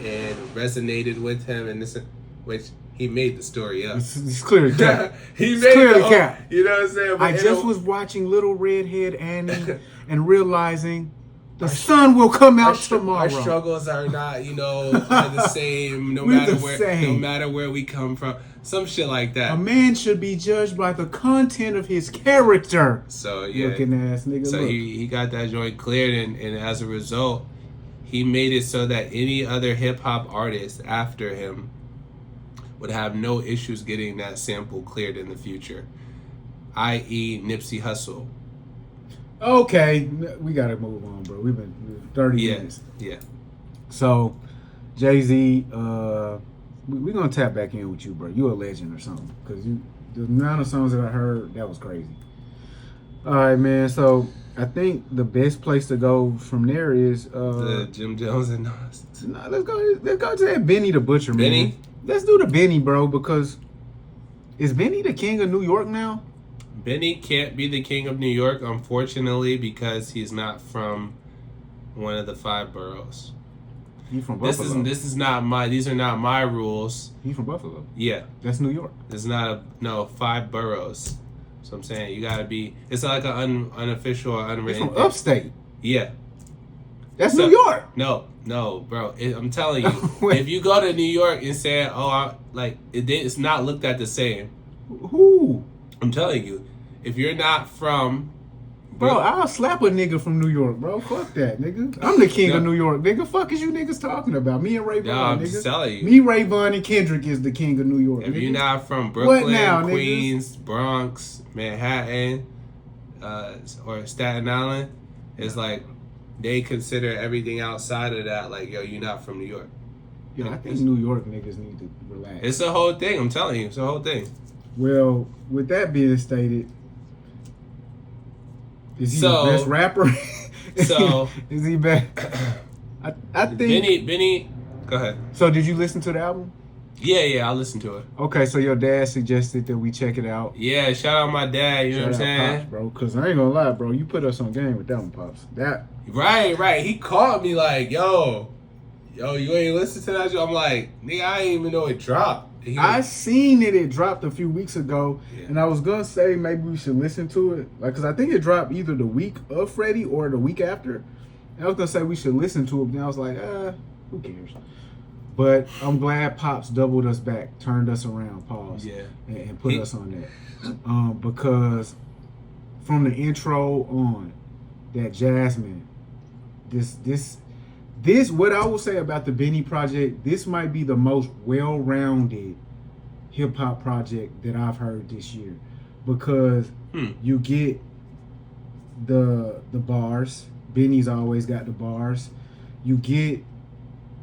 and resonated with him, and this, which he made the story up. It's clear to cap. He made it cap. You know what I'm saying? But I just was watching Little Redhead Annie and realizing the sun will come out tomorrow. Our struggles are not, are the same. No matter where we come from. Some shit like that. A man should be judged by the content of his character. So yeah, looking ass nigga. So he got that joint cleared, and as a result, he made it so that any other hip hop artist after him would have no issues getting that sample cleared in the future, i.e. Nipsey Hussle. Okay, we gotta move on, bro. We've been 30 minutes. Yeah. So, Jay-Z, we're gonna tap back in with you, bro. You a legend or something, because the amount of songs that I heard, that was crazy. All right, man. So I think the best place to go from there is the Jim Jones and Nas. No, let's go to that Benny the Butcher, man. Benny? Let's do the Benny, bro, because is Benny the king of New York now? Benny can't be the king of New York, unfortunately, because he's not from one of the 5 boroughs. He from Buffalo. These are not my rules. He from Buffalo. Yeah. That's New York. It's not 5 boroughs. So I'm saying you gotta be. It's like an unofficial or unwritten. He's from upstate. Yeah. That's New York. No, bro. I'm telling you, if you go to New York and say, it's not looked at the same. Who? I'm telling you, if you're not from. Bro, I'll slap a nigga from New York, bro. Fuck that, nigga. I'm the king of New York, nigga. Fuck is you niggas talking about? Me and Ray Vaughn, I'm nigga. just telling you. Me, Ray Vaughn, and Kendrick is the king of New York, If nigga. you're not from Brooklyn, now, Queens, Bronx, Manhattan, or Staten Island, it's like they consider everything outside of that like, yo, you're not from New York. Yeah, I think New York niggas need to relax. It's a whole thing, I'm telling you. It's a whole thing. Well, with that being stated, is he the best rapper? So is he back? I think Benny. Go ahead. So did you listen to the album? Yeah, I listened to it. Okay, so your dad suggested that we check it out. Yeah, shout out my dad. You know what I'm saying, Pops, bro? Because I ain't gonna lie, bro. You put us on game with that one, Pops. That right. He called me like, yo, you ain't listen to that? I'm like, nigga, I didn't even know it dropped. I seen it dropped a few weeks ago, and I was gonna say maybe we should listen to it, like, cause I think it dropped either the week of Freddie or the week after. And I was gonna say we should listen to it, but then I was like, who cares? But I'm glad Pops doubled us back, turned us around, pause, and put us on that, because from the intro on, that Jasmine, this. What I will say about the Benny project, this might be the most well-rounded hip-hop project that I've heard this year, because you get the bars. Benny's always got the bars. You get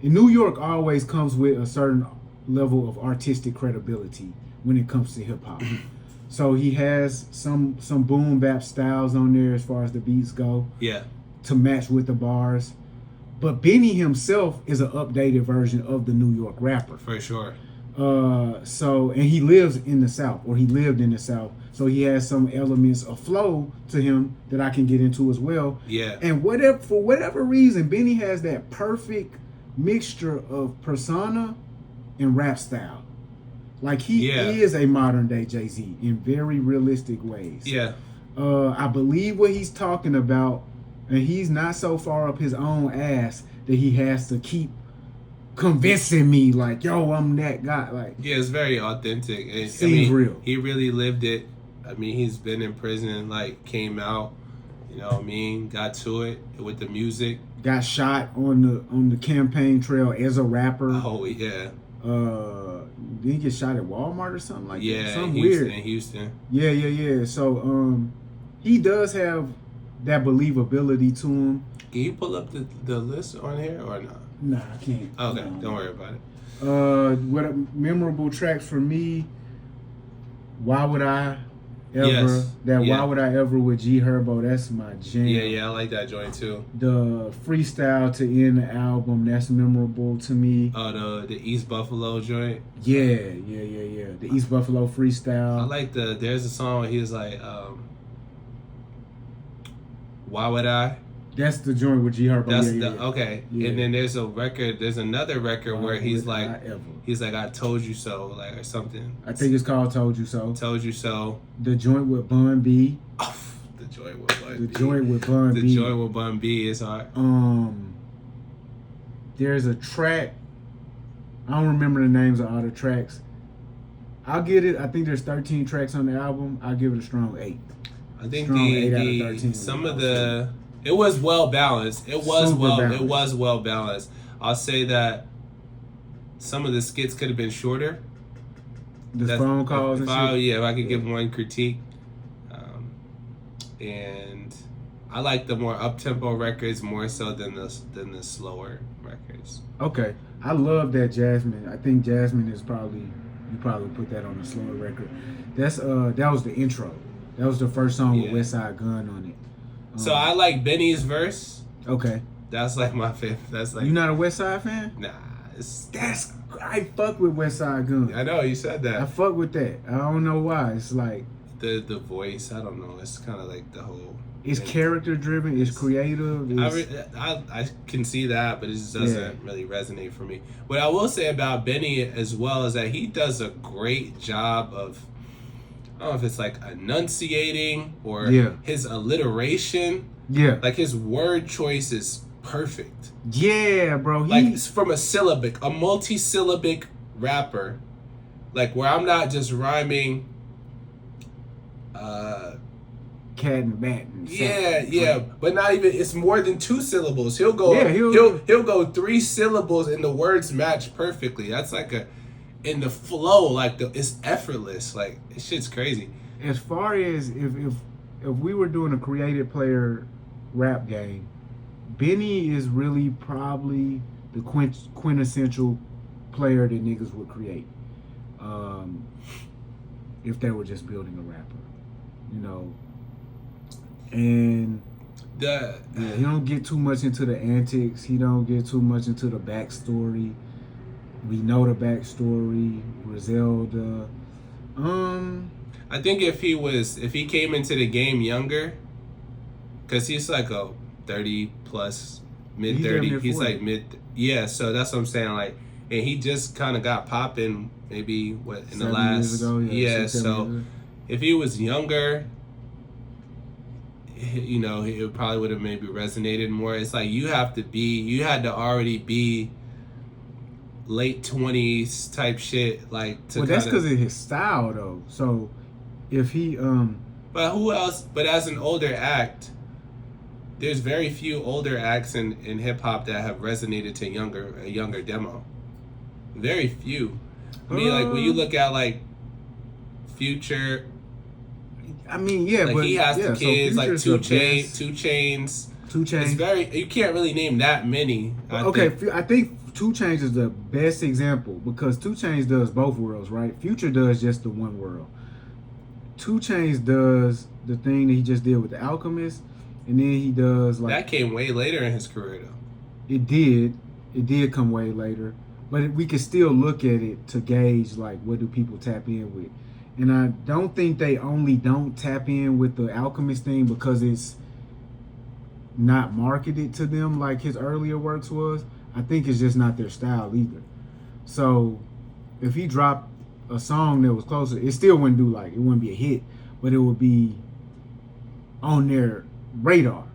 And New York always comes with a certain level of artistic credibility when it comes to hip hop. So he has some boom bap styles on there as far as the beats go. Yeah. To match with the bars. But Benny himself is an updated version of the New York rapper. For sure. And he lives in the South, or he lived in the South. So he has some elements of flow to him that I can get into as well. Yeah. And for whatever reason, Benny has that perfect mixture of persona and rap style. Like he is a modern day Jay-Z in very realistic ways. Yeah. I believe what he's talking about, and he's not so far up his own ass that he has to keep convincing me like, yo, I'm that guy. Like, yeah, it's very authentic. And, seems real. He really lived it. I mean, he's been in prison, like, came out, you know what I mean, got to it with the music. Got shot on the campaign trail as a rapper. Oh yeah. Did he get shot at Walmart or something like that? Yeah, Something Houston, weird. Houston. Yeah. So he does have that believability to him. Can you pull up the list on here or not? Nah, I can't. Okay, don't worry about it. What memorable tracks for me? Why would I ever? Yes. Why would I ever with G Herbo? That's my jam. Yeah, I like that joint too. The freestyle to end the album, that's memorable to me. Oh, the East Buffalo joint. Yeah. The East Buffalo freestyle. I like there's a song where he was like, Why Would I? That's the joint with G Herbo. Okay. Yeah. And then there's another record where he's like, I told you so, like, or something. I think it's called Told You So. Told You So. The joint with Bun B. Oh, the joint with Bun B. The joint with Bun B. The joint with Bun B is hard. There's a track. I don't remember the names of all the tracks. I'll get it. I think there's 13 tracks on the album. I'll give it a strong 8. I think it was well balanced. It was well balanced. I'll say that some of the skits could have been shorter. The phone calls and shit. Yeah, if I could give one critique. And I like the more up-tempo records more so than the slower records. Okay. I love that Jasmine. I think Jasmine is you probably put that on a slower record. That was the intro. That was the first song with West Side Gun on it. So I like Benny's verse. Okay. That's like my favorite. That's like, you not a West Side fan? Nah. I fuck with West Side Gun. I know you said that. I fuck with that. I don't know why. It's like the voice. I don't know. It's kind of like the whole. It's character driven. It's creative. I can see that, but it just doesn't really resonate for me. What I will say about Benny as well is that he does a great job of. I don't know if it's like enunciating or his alliteration. Yeah. Like his word choice is perfect. Yeah, bro. Like from a multi-syllabic rapper. Like where I'm not just rhyming cat and bat. And but not even. It's more than 2 syllables. He'll go 3 syllables and the words match perfectly. That's like in the flow, like it's effortless. Like this shit's crazy. As far as if we were doing a creative player rap game, Benny is really probably the quintessential player that niggas would create. If they were just building a rapper, you know. And he don't get too much into the antics. He don't get too much into the backstory. We know the backstory. Griselda. I think if he came into the game younger, because he's like a 30 plus, mid 30. He's like mid. Yeah, so that's what I'm saying. Like, and he just kind of got popping maybe in the last. Years ago, so if he was younger, you know, it probably would have maybe resonated more. It's like you had to already be late 20s type shit, like that's because of his style though. So if he but who else? But as an older act, there's very few older acts in hip hop that have resonated to a younger demo. Very few. I mean, like when you look at like Future. I mean, yeah, like but he has the kids, like 2 Chainz. 2 Chainz. 2 Chainz. It's very. You can't really name that many. I think 2 Chainz is the best example because 2 Chainz does both worlds, right? Future does just the one world. 2 Chainz does the thing that he just did with The Alchemist, and then he does like that came way later in his career though. It did come way later, but we can still look at it to gauge like what do people tap in with. And I don't think they only don't tap in with the Alchemist thing because it's not marketed to them like his earlier works was. I think it's just not their style either. So if he dropped a song that was closer, it still wouldn't do like, it wouldn't be a hit, but it would be on their radar.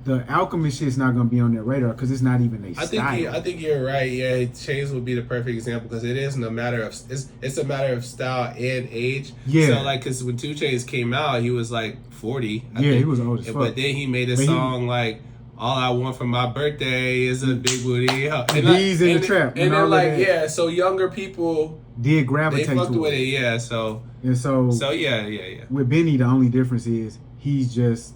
The Alchemist shit's not gonna be on their radar because it's not even a style. I think you're right. Yeah, Chainz would be the perfect example because it isn't a matter of it's a matter of style and age. Yeah. So like, because when 2 Chainz came out, he was like 40. I think. He was old as fuck. But then he made a song like "All I Want for My Birthday Is a Big Booty." And he's in the trap. And then like so younger people did gravitate they fucked to with it. Yeah. So yeah. With Benny, the only difference is he's just.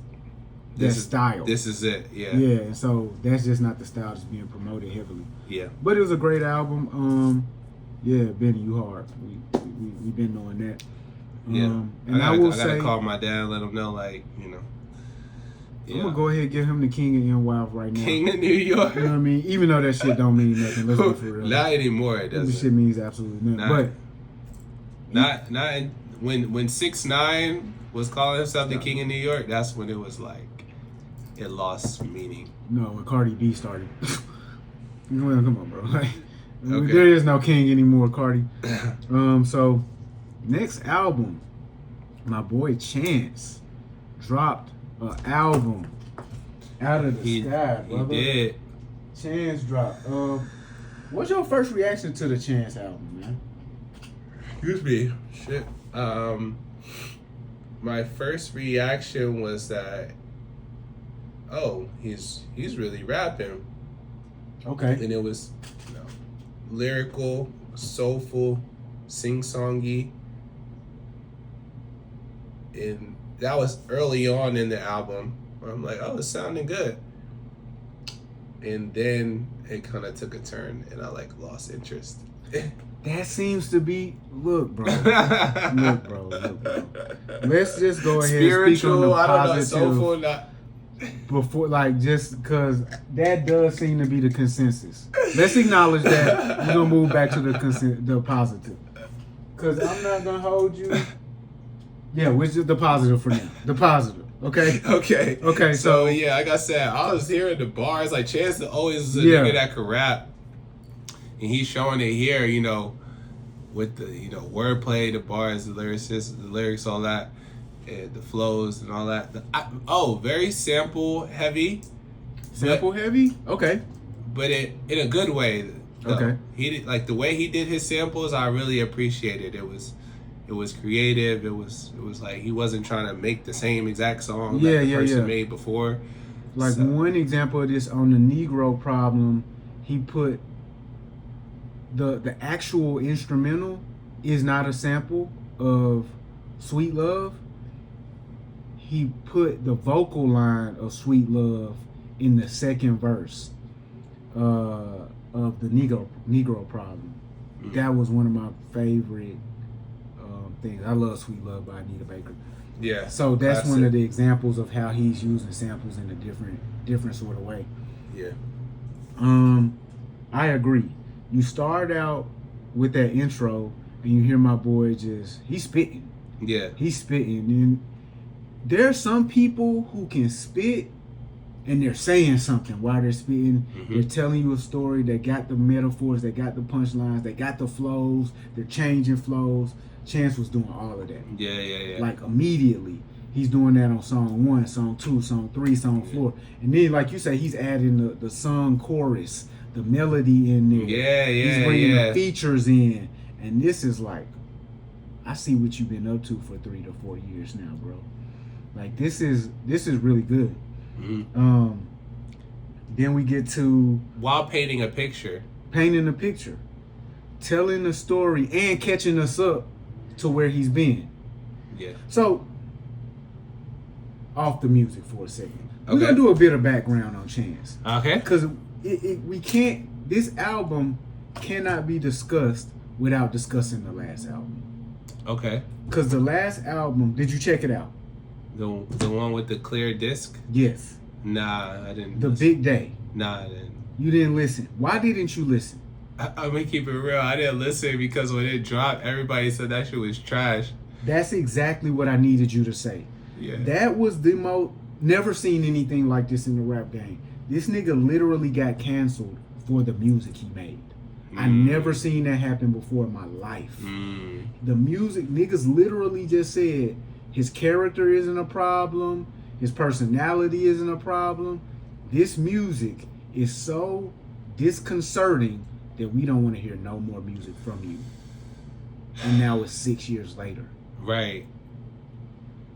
Style. This is it, yeah. Yeah, so that's just not the style that's being promoted heavily. Yeah. But it was a great album. Yeah, Benny, you hard. We've been knowing that. Yeah. And I gotta call my dad and let him know, like, Yeah. I'm gonna go ahead and give him the king of NY right now. King of New York. You know what I mean? Even though that shit don't mean nothing. Let's be for real. Not anymore, it doesn't. This shit means absolutely nothing. Not when 6ix9ine was calling himself the King of New York, that's when it was like it lost meaning. No, when Cardi B started. Come on, bro. Like, okay. There is no king anymore, Cardi. So next album, my boy Chance dropped an album out of the sky, brother. He did. Chance dropped. What's your first reaction to the Chance album, man? Excuse me. Shit. My first reaction was that, oh, he's really rapping. Okay. And it was, lyrical, soulful, sing-songy. And that was early on in the album. I'm like, oh, it's sounding good. And then it kind of took a turn, and I lost interest. That seems to be look, bro. Look, bro. Let's just go ahead and speak on the positive. I don't know, soulful, not. Before, just because that does seem to be the consensus. Let's acknowledge that. We're gonna move back to the positive. Because I'm not gonna hold you. Yeah, which is the positive for now. The positive. Okay. Okay. So yeah, like I said, I was hearing the bars. Like Chance always was a nigga that could rap, and he's showing it here. With the wordplay, the bars, the lyrics, all that, and the flows and all that. Very sample heavy. Sample heavy? Okay. But in a good way. Though. Okay. He did, the way he did his samples. I really appreciated. It was creative. It was like he wasn't trying to make the same exact song that the person made before. One example of this on the Negro Problem, he put the actual instrumental is not a sample of Sweet Love. He put the vocal line of Sweet Love in the second verse of the Negro Problem. Mm-hmm. That was one of my favorite things. I love Sweet Love by Anita Baker. Yeah. So that's one of the examples of how he's using samples in a different sort of way. Yeah. I agree. You start out with that intro and you hear my boy he's spitting. Yeah. He's spitting. And there are some people who can spit and they're saying something while they're spitting. Mm-hmm. They're telling you a story. They got the metaphors. They got the punchlines. They got the flows. They're changing flows. Chance was doing all of that. Yeah. Immediately. He's doing that on song 1, song 2, song 3, song 4. And then, like you say, he's adding the song chorus, the melody in there. Yeah. He's bringing the features in. And this is I see what you've been up to for 3 to 4 years now, bro. This is really good. Mm-hmm. Then we get to while painting a picture, telling the story and catching us up to where he's been. Yeah. So off the music for a second. We're Okay. gonna do a bit of background on Chance. Okay. Because we can't, this album cannot be discussed without discussing the last album. Okay. Because the last album, did you check it out? The one with the clear disc? Yes. Nah, I didn't. The listen. Big Day. Nah, I didn't. You didn't listen. Why didn't you listen? I'm gonna keep it real. I didn't listen because when it dropped, everybody said that shit was trash. That's exactly what I needed you to say. Yeah. That was the most, never seen anything like this in the rap game. This nigga literally got canceled for the music he made. I never seen that happen before in my life. The music, niggas literally just said his character isn't a problem, his personality isn't a problem. This music is so disconcerting that we don't want to hear no more music from you. And now it's 6 years later. Right.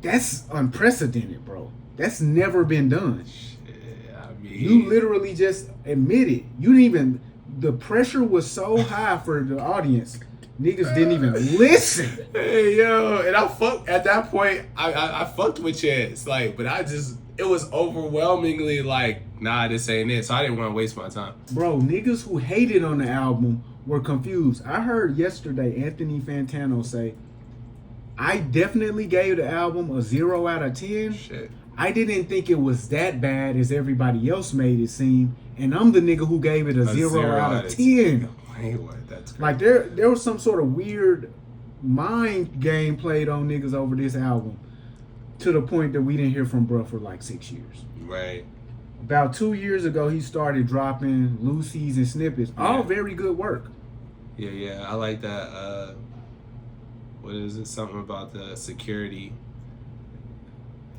That's unprecedented, bro. That's never been done. Shit, I mean, You literally just admitted. You didn't even, the pressure was so high for the audience. Niggas didn't even listen. Hey yo, and I fucked at that point. I fucked with Chance, like, but it was overwhelmingly like, nah, this ain't it. So I didn't want to waste my time. Bro, niggas who hated on the album were confused. I heard yesterday Anthony Fantano say, I definitely gave the album a 0 out of 10. Shit. I didn't think it was that bad as everybody else made it seem. And I'm the nigga who gave it a 0 out of 10. Wait, what? That's crazy. Like there was some sort of weird mind game played on niggas over this album to the point that we didn't hear from bruh for like 6 years. Right. About 2 years ago, he started dropping Lucy's and snippets. All very good work. Yeah. I like that. What is it? Something about the security.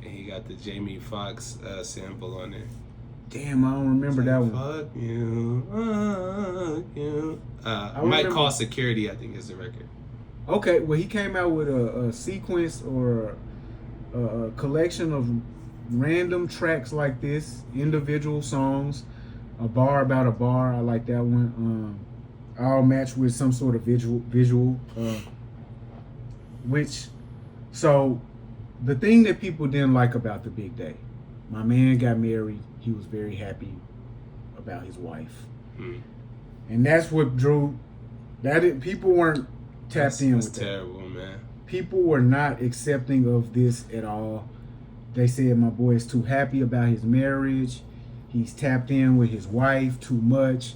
And he got the Jamie Foxx sample on there. Damn, I don't remember that one. Fuck you. Might remember- Call Security, I think, is the record. Okay, well, he came out with a sequence or a collection of random tracks like this, individual songs, a bar about a bar. I like that one. All matched with some sort of visual. So the thing that people didn't like about the Big Day, my man got married. He was very happy about his wife, and that's what drew. People weren't tapped in with that. That's terrible, man. People were not accepting of this at all. They said my boy is too happy about his marriage. He's tapped in with his wife too much.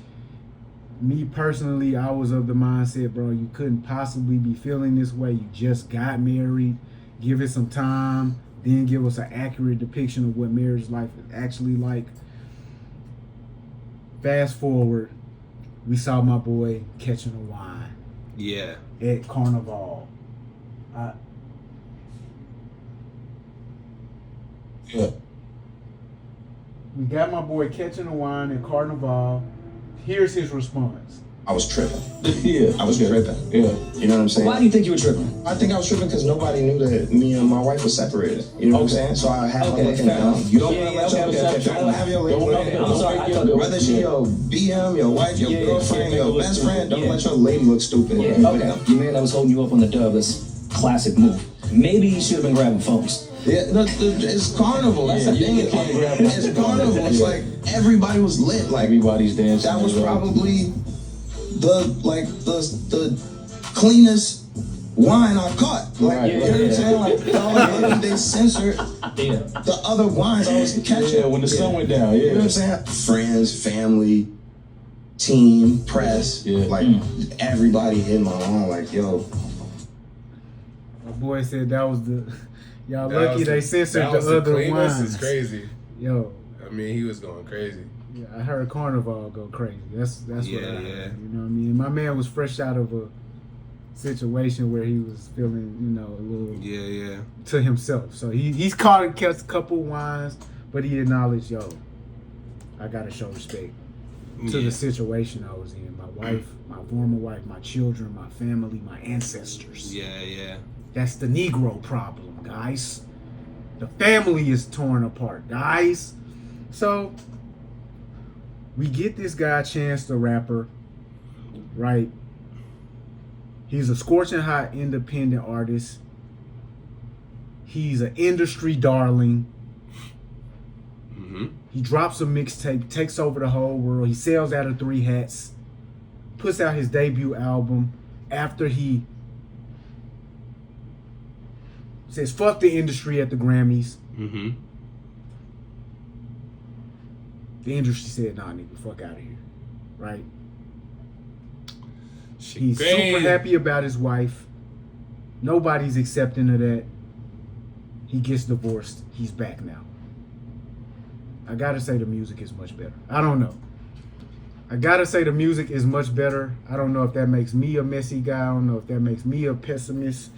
Me personally, I was of the mindset, bro, you couldn't possibly be feeling this way. You just got married. Give it some time. Then give us an accurate depiction of what marriage life is actually like. Fast forward, we saw my boy catching a wine. Yeah. At Carnival. We got my boy catching a wine at Carnival. Here's his response. I was tripping. Yeah. I was tripping. Yeah. You know what I'm saying? Why do you think you were tripping? I think I was tripping because nobody knew that me and my wife were separated. You know what I'm saying? So I had my looking down. You don't have your lady looking I'm sorry, I thought it was- whether she your BM, your wife, your girlfriend, your best friend, don't let your lady look stupid. Yeah, okay. Your man that was holding you up on the dub, that's classic move. Maybe he should have been grabbing phones. Yeah, no, it's carnival. That's the thing. It's carnival. It's like everybody was lit. Like Everybody's dancing. that was probably the cleanest wine I caught. Like Right, you know what I'm saying? Like they censored the other wines I was catching. Yeah, when the sun went down, You know what I'm saying? Friends, family, team, press, like everybody in my lawn. Like yo, My boy said that was the. Y'all That lucky was they censored that was the other cleanest. wines. It's crazy. Yo, I mean, he was going crazy. yeah, I heard Carnival go crazy. That's what I heard. Yeah. You know what I mean? My man was fresh out of a situation where he was feeling, a little Yeah. to himself. So he's caught a couple wines, but he acknowledged, yo, I gotta show respect to the situation I was in. My wife, my former wife, my children, my family, my ancestors. Yeah. That's the Negro problem, guys. The family is torn apart, guys. So we get this guy Chance the Rapper, right? He's a scorching hot independent artist. He's an industry darling. He drops a mixtape, takes over the whole world. He sells out of 3 hats, puts out his debut album after he says, fuck the industry at the Grammys. Mm-hmm. The industry said, nah, nigga, fuck out of here. Right? He's super happy about his wife. Nobody's accepting of that. He gets divorced. He's back now. I gotta say the music is much better. I don't know. I gotta say the music is much better. I don't know if that makes me a messy guy. I don't know if that makes me a pessimist,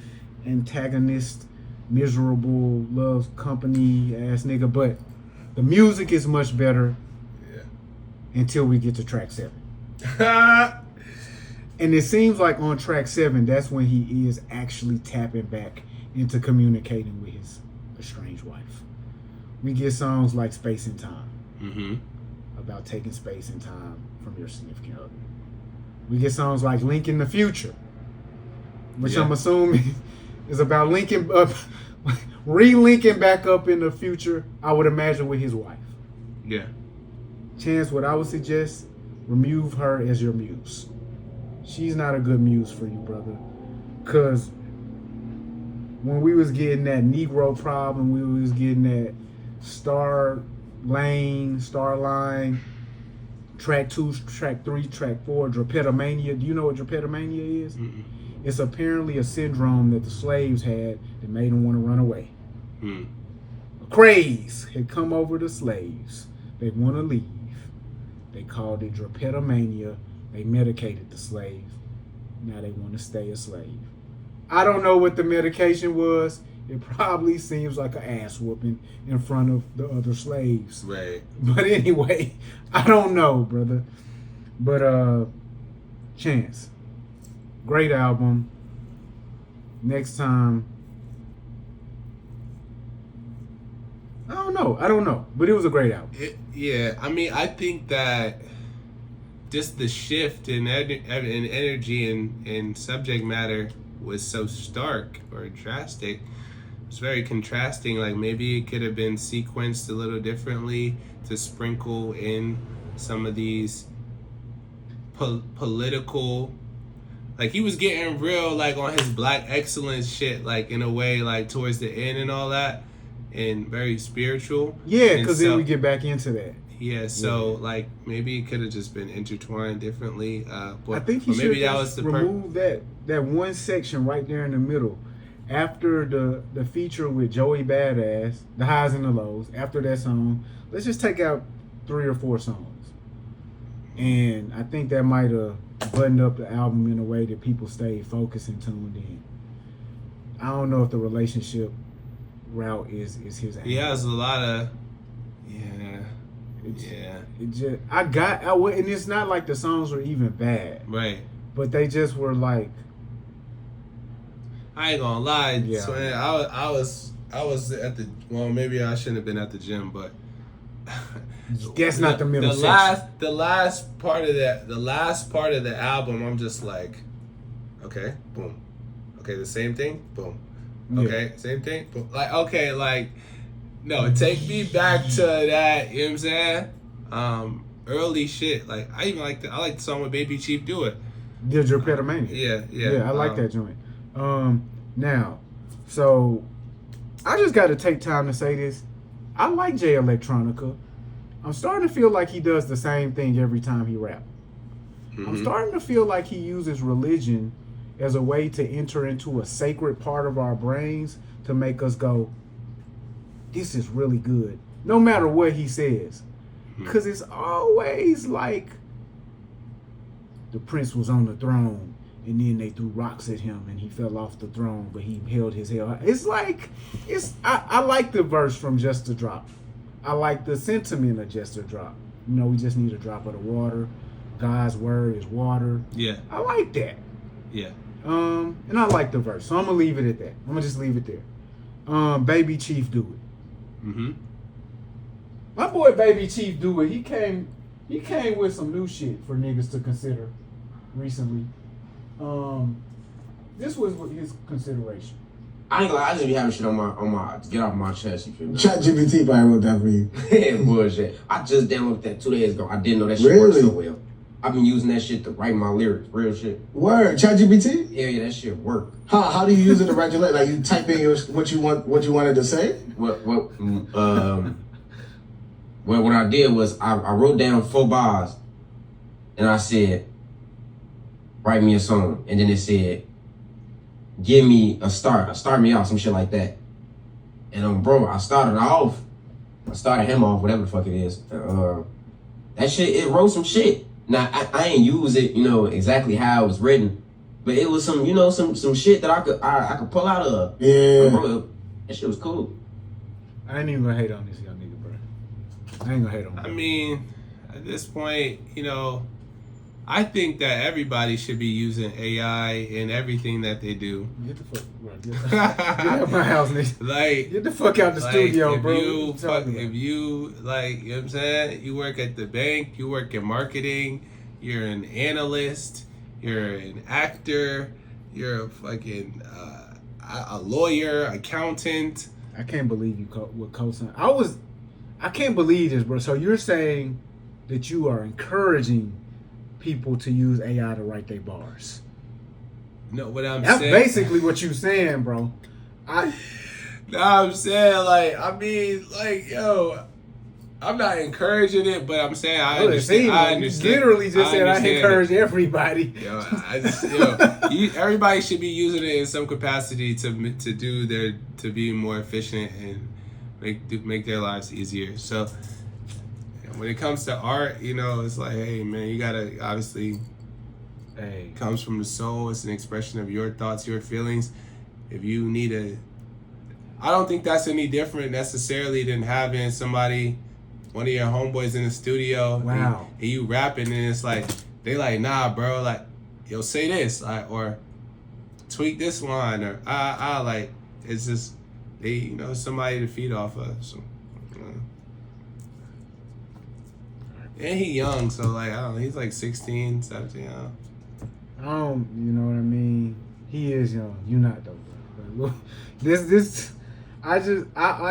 antagonist, miserable, loves company ass nigga. But the music is much better. Until we get to track 7. And it seems like on track 7, that's when he is actually tapping back into communicating with his estranged wife. We get songs like Space and Time. Mm-hmm. About taking space and time from your significant other. We get songs like Link in the Future, which I'm assuming is about linking up, re-linking back up in the future, I would imagine, with his wife. Yeah. Chance, what I would suggest, remove her as your muse. She's not a good muse for you, brother. Because when we was getting that Negro problem, we was getting that Starline, track 2, track 3, track 4, drapetomania. Do you know what drapetomania is? Mm-mm. It's apparently a syndrome that the slaves had that made them want to run away. Mm. A craze had come over the slaves. They want to leave. They called it drapetomania. They medicated the slave. Now they want to stay a slave. I don't know what the medication was. It probably seems like an ass whooping in front of the other slaves. Right. But anyway, I don't know, brother. But Chance, great album. Next time, I don't know, but it was a great album. Yeah, I mean, I think that just the shift in energy and subject matter was so stark or drastic. It's very contrasting. Like, maybe it could have been sequenced a little differently to sprinkle in some of these political, like, he was getting real, like, on his black excellence shit, like, in a way, like, towards the end and all that, and very spiritual. Yeah, because then we get back into that. Yeah, so like maybe it could have just been intertwined differently. But I think he maybe should that was the remove that one section right there in the middle. After the feature with Joey Badass, the highs and the lows, after that song, let's just take out 3 or 4 songs. And I think that might have buttoned up the album in a way that people stayed focused and tuned in. I don't know if the relationship route is his album. Yeah, there's a lot of and it's not like the songs were even bad, right? But they just were like, I ain't gonna lie, yeah. So I was at the, well, maybe I shouldn't have been at the gym, but that's not the middle section. The last part of the album, I'm just like, okay, boom, okay, the same thing, boom, okay, same thing, boom. Like, okay, like, no, take me back to that, you know what I'm saying? Early shit. Like, I even like I like the song with Baby Chief Do It. The Drapetomania. Yeah, I like that joint. Now, so I just got to take time to say this. I like Jay Electronica. I'm starting to feel like he does the same thing every time he rap. Mm-hmm. I'm starting to feel like he uses religion as a way to enter into a sacred part of our brains to make us go, this is really good, no matter what he says. Because it's always like the prince was on the throne and then they threw rocks at him and he fell off the throne, but he held his head. It's like, I like the verse from Just a Drop. I like the sentiment of Just a Drop. You know, we just need a drop of the water. God's word is water. Yeah. I like that. Yeah. And I like the verse. So I'm going to leave it at that. I'm going to just leave it there. Baby Chief Do It. Mm-hmm. My boy Baby Chief Do It. He came with some new shit for niggas to consider recently. This was his consideration. I ain't gonna lie, I just be having shit on my to get off my chest, you feel me? ChatGPT probably wrote that for you. Yeah, bullshit. I just downloaded that 2 days ago. I didn't know that shit worked so well. I've been using that shit to write my lyrics, real shit. Word, ChatGPT? Yeah, that shit work. How do you use it to write your letter? Like you type in what you wanted to say? What I did was I wrote down 4 bars, and I said, write me a song, and then it said, give me a start me off, some shit like that. And bro, I started him off, whatever the fuck it is. That shit, it wrote some shit. Now I ain't use it, exactly how it was written, but it was some, some shit that I could pull out of. Yeah. Bro, that shit was cool. I ain't even gonna hate on this young nigga, bro. I ain't gonna hate on him. I mean, at this point, I think that everybody should be using AI in everything that they do. Get the fuck, bro. Get out my house, nigga. Like, get the fuck out the studio, bro. If you, you know what I'm saying? You work at the bank, you work in marketing, you're an analyst, you're an actor, you're a fucking a lawyer, accountant. I can't believe you would co-sign. I can't believe this, bro. So you're saying that you are encouraging people to use AI to write their bars? No, what I'm That's saying. That's basically what you saying, bro. I'm saying, yo, I'm not encouraging it, but I'm saying I understand. I understand. You literally just said I encourage everybody. Everybody should be using it in some capacity to be more efficient and make their lives easier. So when it comes to art, it's like, hey man, you gotta obviously. It comes from the soul. It's an expression of your thoughts, your feelings. If you need I don't think that's any different necessarily than having one of your homeboys in the studio. Wow. And you rapping, and it's like, they like, nah, bro, like, yo, say this, or tweak this line, or like, it's just, they, somebody to feed off of. So, and he young, so like, I don't know, he's like 16, 17, you know what I mean? He is young. You not though, bro. I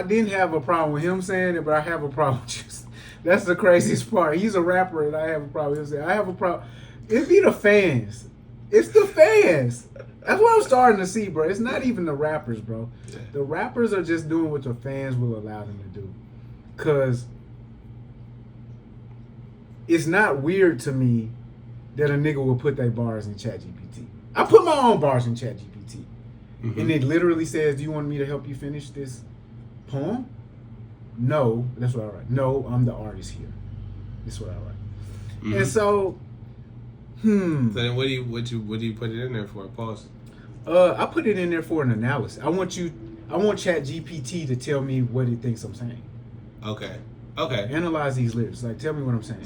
didn't have a problem with him saying it, but I have a problem with you. That's the craziest part. He's a rapper, and I have a problem with him saying, I have a problem. It be the fans. It's the fans. That's what I'm starting to see, bro. It's not even the rappers, bro. Yeah. The rappers are just doing what the fans will allow them to do. Because it's not weird to me that a nigga will put their bars in ChatGPT. I put my own bars in ChatGPT. Mm-hmm. And it literally says, do you want me to help you finish this poem? No. That's what I write. No, I'm the artist here. That's what I write. Mm-hmm. And so, So then what do you put it in there for? Pause. I put it in there for an analysis. I want ChatGPT to tell me what it thinks I'm saying. Okay. Analyze these lyrics. Like, tell me what I'm saying.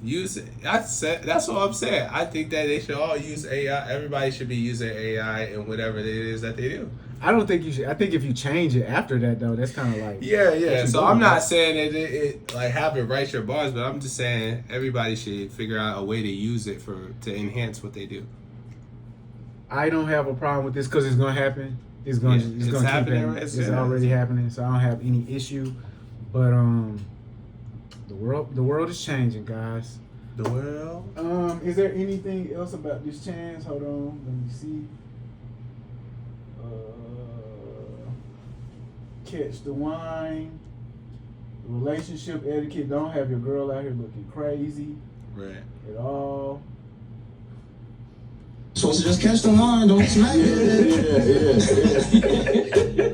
Use it. That's what I'm saying. I think that they should all use AI. Everybody should be using AI in whatever it is that they do. I don't think you should. I think if you change it after that, though, that's kind of like... Yeah. So I'm not saying that it like have it write your bars, but I'm just saying everybody should figure out a way to use it to enhance what they do. I don't have a problem with this because it's going to happen. It's going to keep happening. It's already happening, so I don't have any issue. But the world is changing, guys. The world? Is there anything else about this chance? Hold on, let me see. Catch the wine. Relationship etiquette. Don't have your girl out here looking crazy. Right. At all. Supposed to just catch the wine, don't smack it.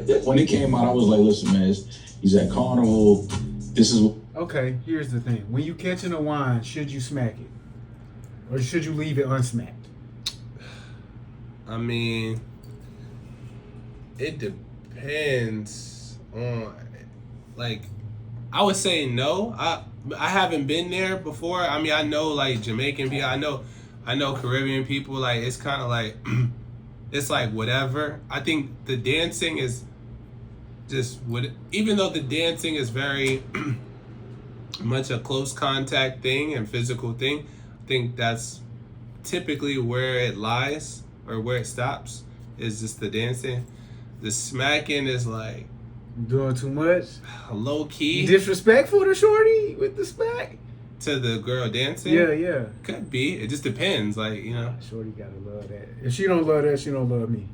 Yeah. When it came out, I was like, listen, man, he's at Carnival. This is... Okay, here's the thing. When you catching a wine, should you smack it? Or should you leave it unsmacked? I mean, it depends on, like, I would say no. I haven't been there before. I mean, I know, like, Jamaican people. I know Caribbean people. Like, it's kind of like, it's like whatever. I think the dancing is just even though the dancing is very much a close contact thing and physical thing, I think that's typically where it lies or where it stops. is just the dancing. The smacking is like Doing too much. low key Disrespectful to shorty with the smack. to the girl dancing. Yeah. Could be. It just depends. Like, you know. Shorty gotta love that. If she don't love that, she don't love me.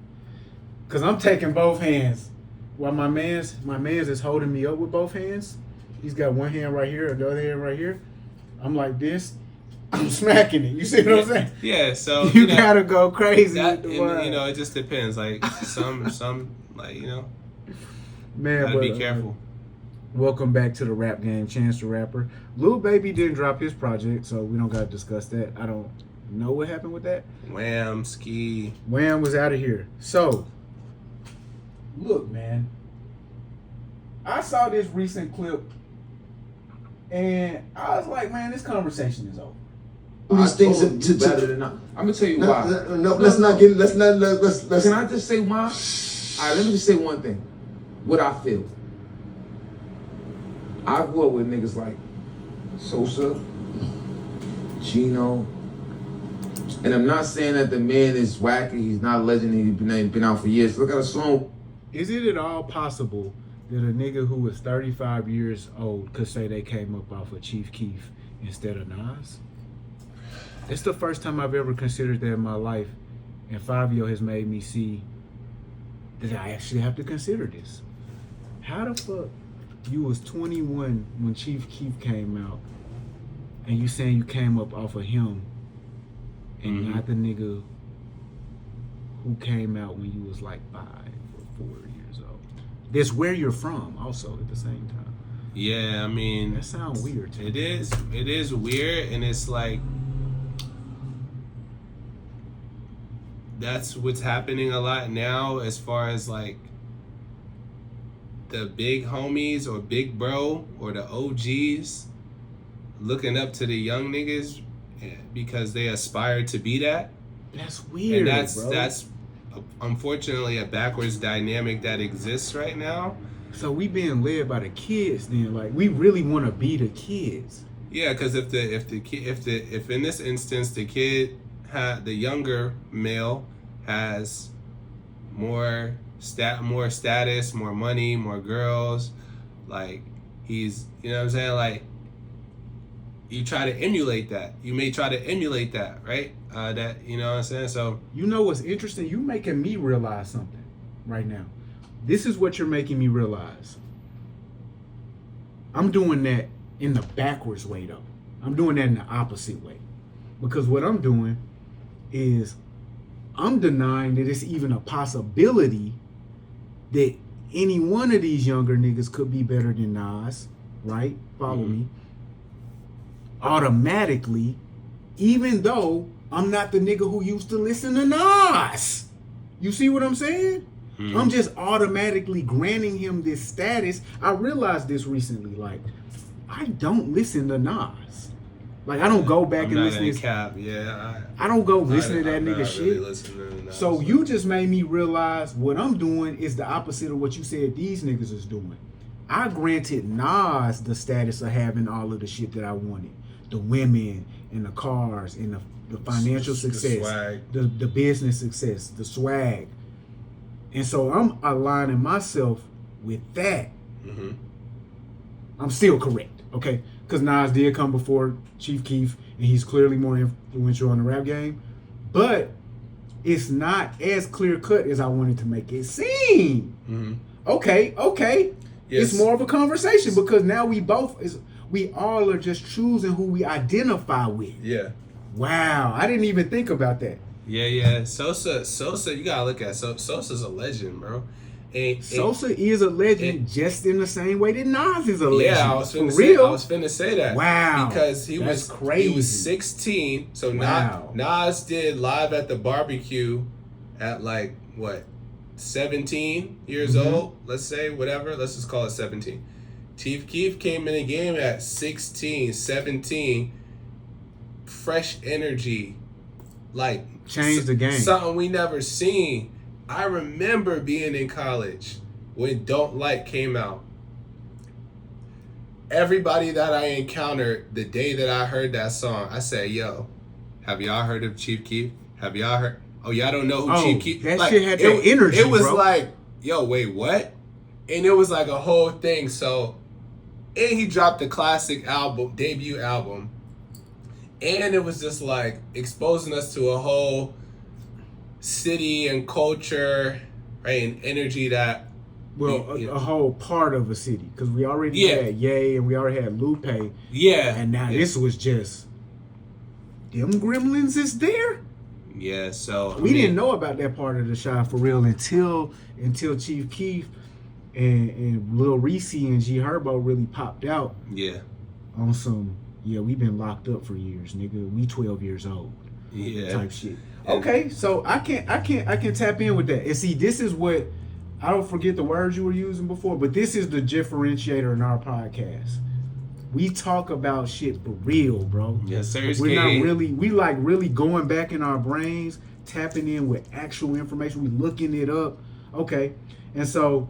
Cause I'm taking both hands. While my man's is holding me up with both hands. He's got one hand right here, the other hand right here. I'm like this. I'm smacking it. You see what I'm saying? Yeah. So You know, gotta go crazy that, with the and, word. you know, it just depends. Like some like, you know, Man, gotta be careful. Welcome back to the rap game. Chance the Rapper. Lil Baby didn't drop his project, so we don't gotta discuss that. I don't know what happened with that. Wham, ski. Wham was out of here. So, look, man. I saw this recent clip, and I was like, man, this conversation is over. These things You better than not. I'm gonna tell you why. Let's not. Can I just say why? All right, let me just say one thing. What I feel. I grew up with niggas like Sosa, Gino, and I'm not saying that the man is wacky. He's not a legend. He's been out for years. Look at a song. Is it at all possible that a nigga who was 35 years old could say they came up off of Chief Keef instead of Nas? It's the first time I've ever considered that in my life, and Fivio has made me see that I actually have to consider this. How the fuck you was 21 when Chief Keef came out, and you saying you came up off of him, and not the nigga who came out when you was like 5 or 4 years old? That's where you're from, also at the same time. Yeah, I mean, That sounds weird to me. it is weird, and it's like that's what's happening a lot now as far as like the big homies or big bro or the OGs looking up to the young niggas because they aspire to be that. That's weird, And bro. that's unfortunately a backwards dynamic that exists right now. So we being led by the kids then, like we really want to be the kids. Yeah, because if in this instance the younger male has more status, more money, more girls, like he's, you know what I'm saying, like you try to emulate that. You may try to emulate that, right? That, you know what I'm saying? So You know what's interesting? You making me realize something right now. This is what you're making me realize. I'm doing that in the backwards way though. I'm doing that in the opposite way. Because what I'm doing is I'm denying that it's even a possibility that any one of these younger niggas could be better than Nas, right? Follow me. Automatically, even though I'm not the nigga who used to listen to Nas. You see what I'm saying? I'm just automatically granting him this status. I realized this recently. Like, I don't listen to Nas. Like, I don't go back I'm and not listen in to cap. Yeah, I don't go listen to that I'm nigga not shit. really listening to that, So you just made me realize what I'm doing is the opposite of what you said these niggas is doing. I granted Nas the status of having all of the shit that I wanted. The women and the cars and the financial success, swag. the business success, the swag. And so I'm aligning myself with that. I'm still correct, okay? Because Nas did come before Chief Keef, and he's clearly more influential on the rap game. But it's not as clear cut as I wanted to make it seem. Okay. Yes. It's more of a conversation because now we all are just choosing who we identify with. Yeah. Wow, I didn't even think about that. Yeah. Sosa, you gotta look at Sosa's a legend, bro. Sosa is a legend just in the same way that Nas is a legend. Yeah, I was finna say that. Wow. Because he That's was crazy. He was 16. So Wow. Nas did Live at the Barbecue at like what, 17 years old? Let's say, whatever. Let's just call it 17. Chief Keef came in the game at 16, 17. Fresh energy. Like Changed the game. Something we never seen. I remember being in college when Don't Like came out. Everybody that I encountered the day that I heard that song, I said, yo, have y'all heard of Chief Keef? Have y'all heard? Oh, y'all don't know who Chief Keef? That shit had that energy, It was bro. like, yo, wait, what? And it was like a whole thing. So, and he dropped the classic album, debut album. And it was just like exposing us to a whole city and culture, right, and energy that. Well, a whole part of a city, because we already had Ye and we already had Lupe. Yeah. And now this was just, them gremlins is there? Yeah, so. We didn't know about that part of the shot for real until Chief Keef and Lil Reese and G Herbo really popped out. Yeah. On some, we've been locked up for years, nigga. We 12 years old. Yeah. Type shit. Okay, so I can tap in with that. And see, this is what, I don't forget the words you were using before, but this is the differentiator in our podcast. We talk about shit for real, bro. Yes, sir. We're not really, we like really going back in our brains, tapping in with actual information. We looking it up. Okay. And so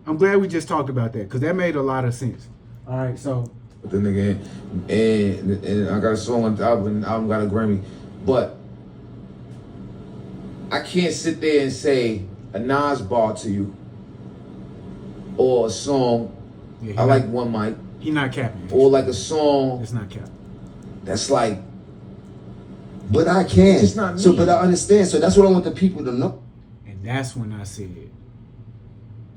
I'm glad we just talked about that because that made a lot of sense. All right, so. But then again, and I got a song on the album, got a Grammy. But I can't sit there and say a Nas bar to you or a song. I like One Mic. He not capping. Or like a song. It's not capping. That's like. But I can. It's not me. So, but I understand. So that's what I want the people to know. And that's when I said,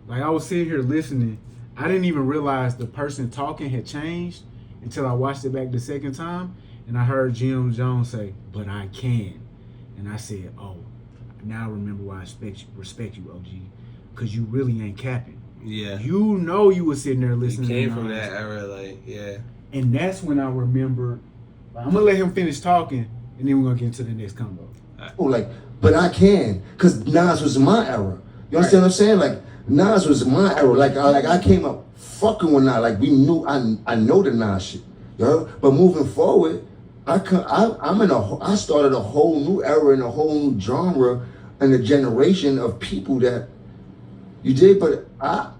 like I was sitting here listening, I didn't even realize the person talking had changed until I watched it back the second time, and I heard Jim Jones say, "But I can," and I said, "Oh, now I remember why I respect you, OG, because you really ain't capping. Yeah. You know you was sitting there listening. He came to from Nas. that era, like, yeah. And that's when I remembered. I'm gonna let him finish talking, and then we're gonna get into the next combo. Oh, like, but I can, cause Nas was my era. You understand what I'm saying? Like Nas was my era. Like I came up fucking with Nas. Like we knew I know the Nas shit. You know? But moving forward, I started a whole new era and a whole new genre and a generation of people that you did. But I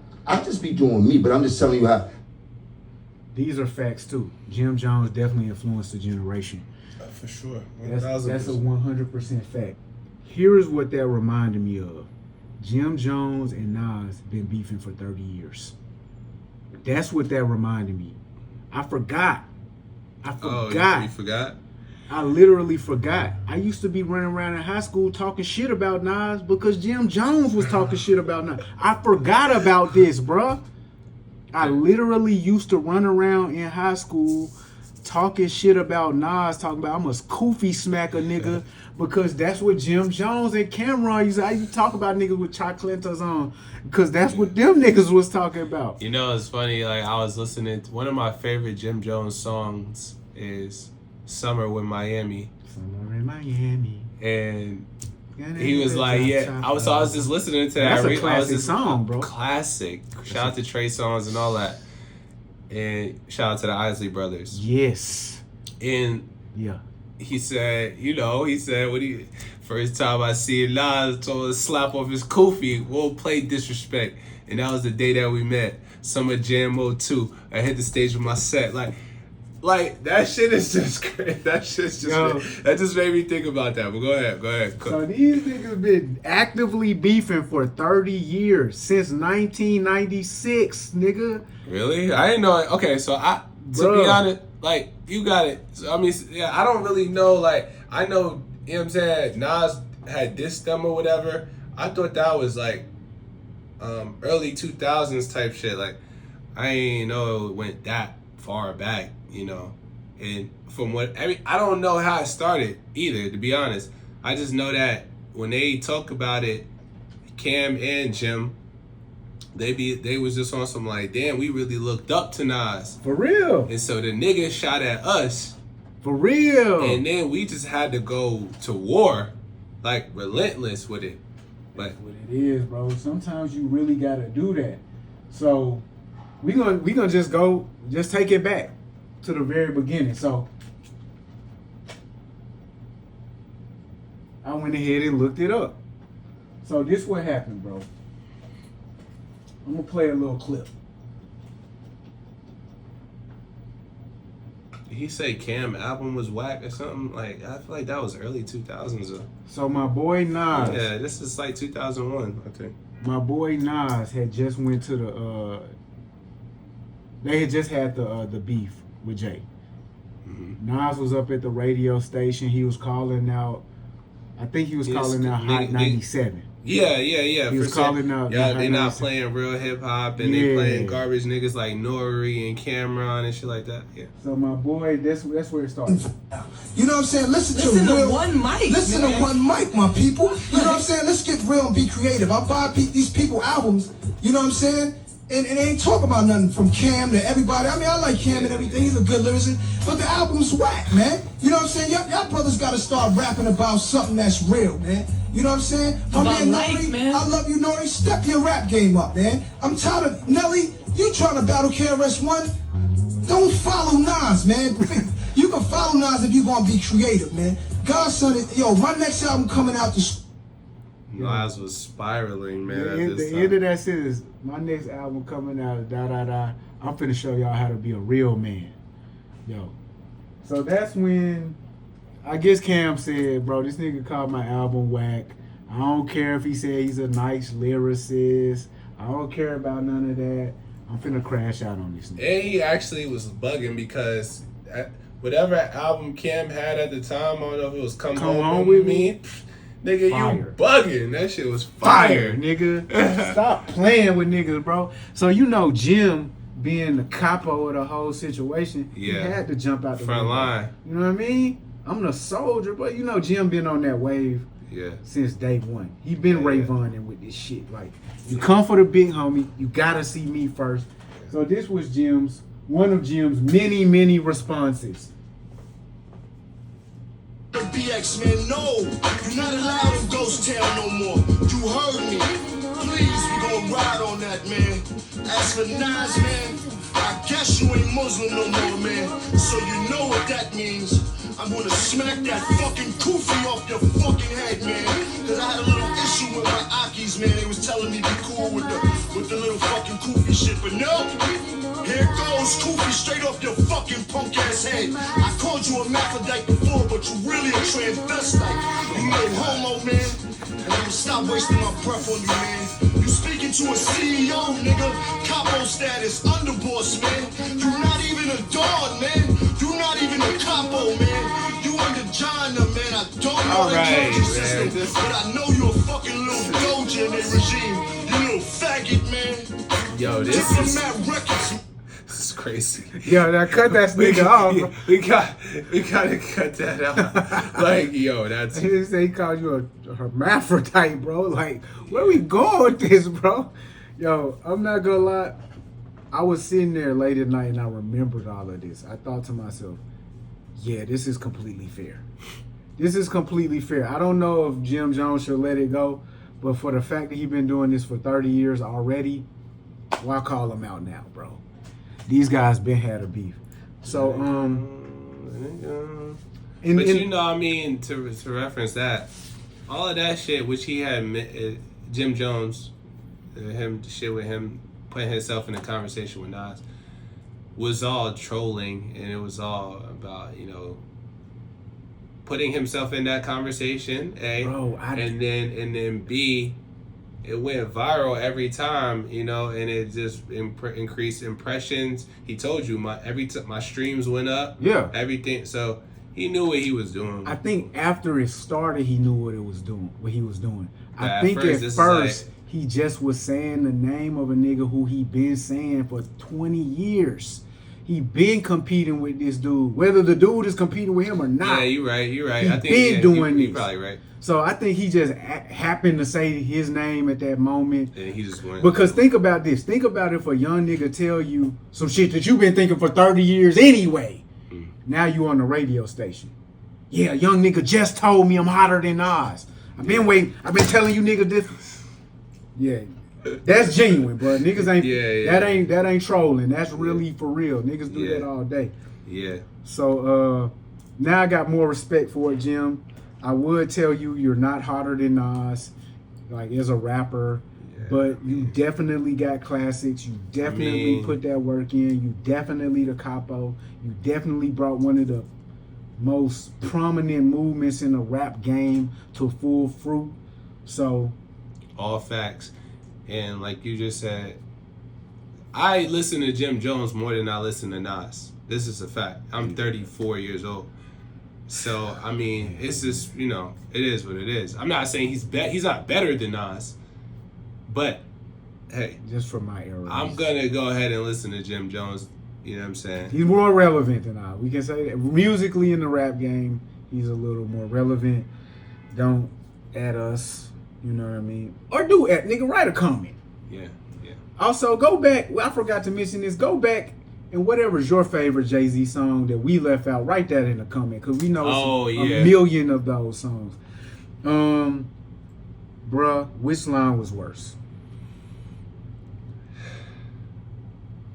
just be doing me. But I'm just telling you how. These are facts too. Jim Jones definitely influenced the generation. For sure. That's a 100% fact. Here is what that reminded me of. Jim Jones and Nas been beefing for 30 years. That's what that reminded me. I forgot. Oh, you forgot? I literally forgot. I used to be running around in high school talking shit about Nas because Jim Jones was talking shit about Nas. I forgot about this, bruh. I literally used to run around in high school talking shit about Nas, talking about I must koofy smack a nigga because that's what Jim Jones and Cameron used to talk about niggas with chocolates on because that's what them niggas was talking about. You know, it's funny, like I was listening to one of my favorite Jim Jones songs is Summer with Miami. Summer in Miami. And he was like, I was just listening to that. That's a classic song, bro. Classic. Shout out to Trey Songz and all that. And shout out to the Isley Brothers. Yes. And he said, first time I see Nas told him to slap off his koofy, won't play disrespect. And that was the day that we met. Summer Jam 02. I hit the stage with my set. Like that shit is just great. That shit's just that just made me think about that. But go ahead. So these niggas been actively beefing for 30 years since 1996, nigga. Really? I didn't know. Okay, so to be honest, like you got it. So, I mean, yeah, I don't really know. Like I know, you know what I'm saying, Nas had dissed them or whatever. I thought that was like early 2000s type shit. Like I ain't know it went that far back. You know, and from what I don't know how it started either, to be honest. I just know that when they talk about it, Cam and Jim, they was just on some like, damn, we really looked up to Nas. For real. And so the niggas shot at us. For real. And then we just had to go to war, like relentless with it. But what it is, bro. Sometimes you really gotta do that. So we gonna just take it back to the very beginning. So I went ahead and looked it up. So this what happened, bro. I'm gonna play a little clip. he say Cam album was whack or something? Like, I feel like that was early 2000s. So my boy Nas. Yeah, this is like 2001, I think. My boy Nas had just went to the. They had just had the beef with Jay. Mm-hmm. Nas was up at the radio station. He was calling out. I think he was calling out Hot 97. Yeah. He was calling out. Yeah, they not playing real hip hop and they playing garbage niggas like Nori and Cameron and shit like that. Yeah. So my boy, that's where it started. You know what I'm saying? Listen to one mic. Listen to one mic, my people. You know what I'm saying? Let's get real and be creative. I buy these people albums. You know what I'm saying? And they ain't talk about nothing from Cam to everybody. I mean, I like Cam and everything. He's a good lyricist. But the album's whack, man. You know what I'm saying? Y'all brothers got to start rapping about something that's real, man. You know what I'm saying? My man Nori, I love you, Nori. Step your rap game up, man. I'm tired of Nelly. You trying to battle KRS-One? Don't follow Nas, man. You can follow Nas if you gonna be creative, man. Godson, yo, my next album coming out this. Nas was spiraling, man. The end of that sentence, my next album coming out, I'm finna show y'all how to be a real man. Yo. So that's when I guess Cam said, bro, this nigga called my album whack. I don't care if he said he's a nice lyricist. I don't care about none of that. I'm finna crash out on this nigga. And he actually was bugging because whatever album Cam had at the time, I don't know if it was Come Home With Me. Nigga, fire. You bugging. That shit was fire. Nigga. Stop playing with niggas, bro. So you know Jim, being the capo of the whole situation, he had to jump out the front line. You know what I mean? I'm the soldier, but you know Jim been on that wave since day one. He been Ray Vaughaning with this shit. Like, you come for the big homie, you gotta see me first. So this was one of Jim's many responses. The BX man, no, you're not allowed in Ghost Town no more. You heard me. Please, we gon' ride on that, man. As for Nas, man, I guess you ain't Muslim no more, man. So you know what that means. I'm gonna smack that fucking kufi off your fucking head, man. Cause I had a little issue with my Akis, man. They was telling me be cool with the little fucking kufi shit, but no. Here goes kufi straight off your fucking punk ass head. I called you a hermaphrodite before, but you really a transvestite. You little homo, man. And I'm gonna stop wasting my breath on you, man. You speaking to a CEO, nigga. Capo status, underboss, man. You not even a dog, man. You not even a capo, man. You under China, man. I don't know the Georgia system, but I know you a fucking little doja in their regime. You little faggot, man. Yo, this is crazy. Yo, now cut that nigga off. We gotta cut that out. Like, yo, that's. He didn't say he called you a hermaphrodite, bro. Like, where we going with this, bro? Yo, I'm not gonna lie. I was sitting there late at night and I remembered all of this. I thought to myself, yeah, this is completely fair. This is completely fair. I don't know if Jim Jones should let it go, but for the fact that he's been doing this for 30 years already, why call him out now, bro? These guys been had a beef. So, but you know, I mean, to reference that, all of that shit, which he had, Jim Jones, shit with him, putting himself in a conversation with Nas, was all trolling, and it was all about, you know, putting himself in that conversation, A, bro, and then B, it went viral every time, you know, and it just increased impressions. He told you my streams went up, everything. So he knew what he was doing. I think after it started, he knew what he was doing. I think at first he just was saying the name of a nigga who he been saying for 20 years. He been competing with this dude, whether the dude is competing with him or not. Yeah, you're right. He I think been doing this. You're probably right. So I think he just happened to say his name at that moment. And he just went. Because think about this. Think about if a young nigga tell you some shit that you've been thinking for 30 years anyway. Now you on the radio station. Yeah, a young nigga just told me I'm hotter than Nas. I've been waiting. I've been telling you niggas this. Yeah. That's genuine, bro. Niggas ain't that ain't trolling. That's really for real. Niggas do that all day. Yeah. So now I got more respect for it, Jim. I would tell you you're not hotter than Nas, like as a rapper. But you definitely got classics. You definitely put that work in. You definitely the capo. You definitely brought one of the most prominent movements in the rap game to full fruit. So, all facts. And like you just said, I listen to Jim Jones more than I listen to Nas. This is a fact. I'm 34 years old. So, I mean, it's just, you know, it is what it is. I'm not saying he's not better than Nas. But, hey. Just for my era. I'm going to go ahead and listen to Jim Jones. You know what I'm saying? He's more relevant than I. We can say that. Musically in the rap game, he's a little more relevant. Don't at us. You know what I mean? Or do at nigga, write a comment. Yeah. Also, go back. Well, I forgot to mention this. Go back and whatever's your favorite Jay-Z song that we left out, write that in the comment because we know a million of those songs. Bruh, which line was worse?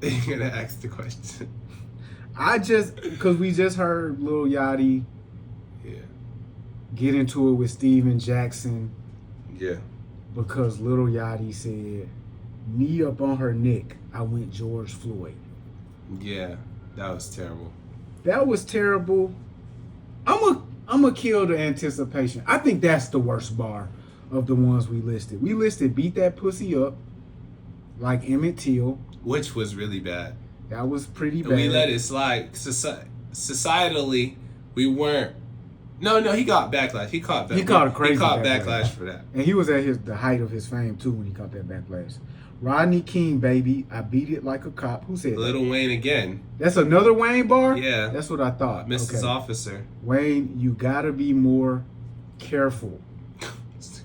You're gonna ask the question. Because we just heard Lil Yachty get into it with Steven Jackson. Yeah. Because Lil Yachty said, knee up on her neck, I went George Floyd. Yeah, that was terrible. That was terrible. I'm a kill the anticipation. I think that's the worst bar of the ones we listed. We listed beat that pussy up like Emmett Till. Which was really bad. That was pretty bad. We let it slide. Societally, we weren't. No, he got backlash. He caught backlash for that. And he was at the height of his fame, too, when he caught that backlash. Rodney King, baby, I beat it like a cop. Who said that? Lil Wayne again. That's another Wayne bar? Yeah. That's what I thought. Mrs. Officer. Wayne, you gotta be more careful.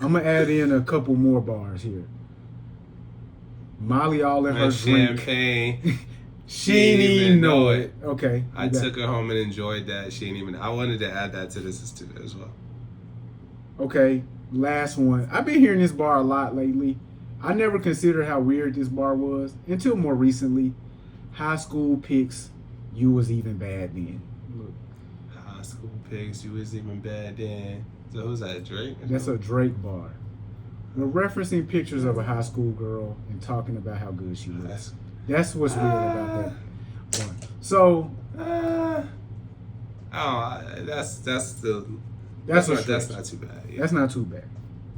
I'm gonna add in a couple more bars here. Molly all in her drink. Champagne. She didn't even know it. Okay. I took her home and enjoyed that. She didn't even. I wanted to add that to this as well. Okay, last one. I've been hearing this bar a lot lately. I never considered how weird this bar was until more recently. High school pics, you was even bad then. Look. High school pics, you was even bad then. So who's that, Drake? That's a Drake bar. We're referencing pictures of a high school girl and talking about how good she was. That's what's weird about that one. So, that's not too bad. Yeah. That's not too bad.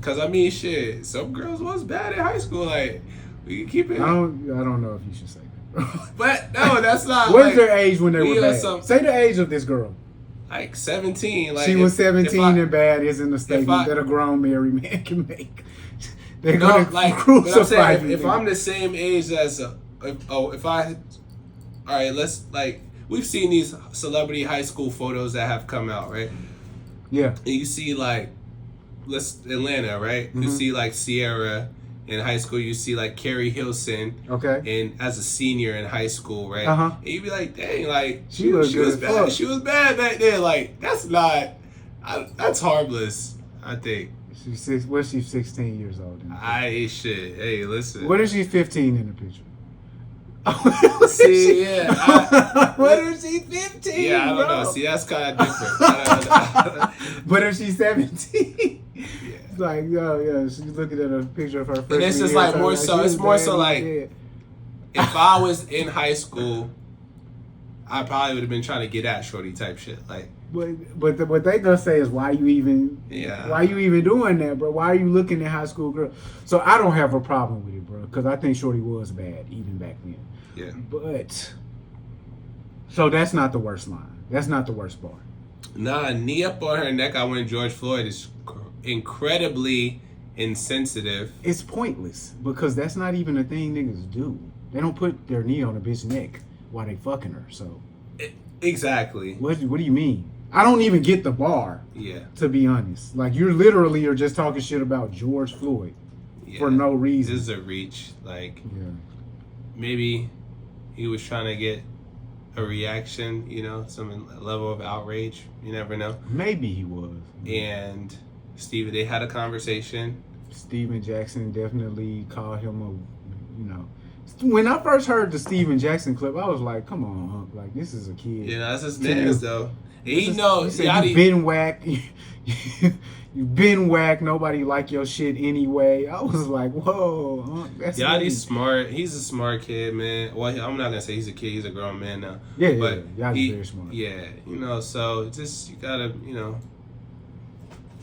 Cause I mean, shit, some girls was bad in high school. Like we can keep it. I don't know if you should say that. But no, that's not. What's their age when they were bad? Say the age of this girl. Like 17. Like she was 17 and bad isn't a statement that a grown married man can make. They're gonna crucify you. If I'm the same age as we've seen these celebrity high school photos that have come out, right? Yeah. And you see like, Atlanta, right? Mm-hmm. You see like Sierra in high school. You see like Carrie Hilson, and as a senior in high school, right? And you be like, dang, like she was bad. She was bad back then. Like that's harmless. I think. She's 16 years old? Hey, listen. What if she's 15 in the picture? See, yeah. What if she's 15? Yeah, I don't know. See, that's kind of different. But if she's 17, it's like, she's looking at a picture of her freshman year. And it's just like more so. It's more so like, if I was in high school, I probably would have been trying to get at shorty type shit, like. But what they gonna say is why you even doing that, bro? Why are you looking at high school girls? So I don't have a problem with it, bro, because I think shorty was bad even back then. Yeah. But so that's not the worst line. That's not the worst bar. Nah, knee up on her neck. I went George Floyd is incredibly insensitive. It's pointless because that's not even a thing niggas do. They don't put their knee on a bitch's neck while they fucking her. So exactly. What do you mean? I don't even get the bar. Yeah. To be honest, like you literally are just talking shit about George Floyd for no reason. This is a reach. Like, maybe he was trying to get a reaction. You know, some level of outrage. You never know. Maybe he was. And they had a conversation. Steven Jackson definitely called him When I first heard the Steven Jackson clip, I was like, "Come on, Hunk. Like this is a kid." Yeah, that's his man's though. He He knows. said, "You've been whacked. You've been whacked. Nobody like your shit anyway." I was like, "Whoa, Hunk, that's Yachty's smart. He's a smart kid, man. Well, I'm not gonna say he's a kid. He's a grown man now. Yeah, but yeah. Yachty's very smart. Yeah, you know. So just you gotta, you know.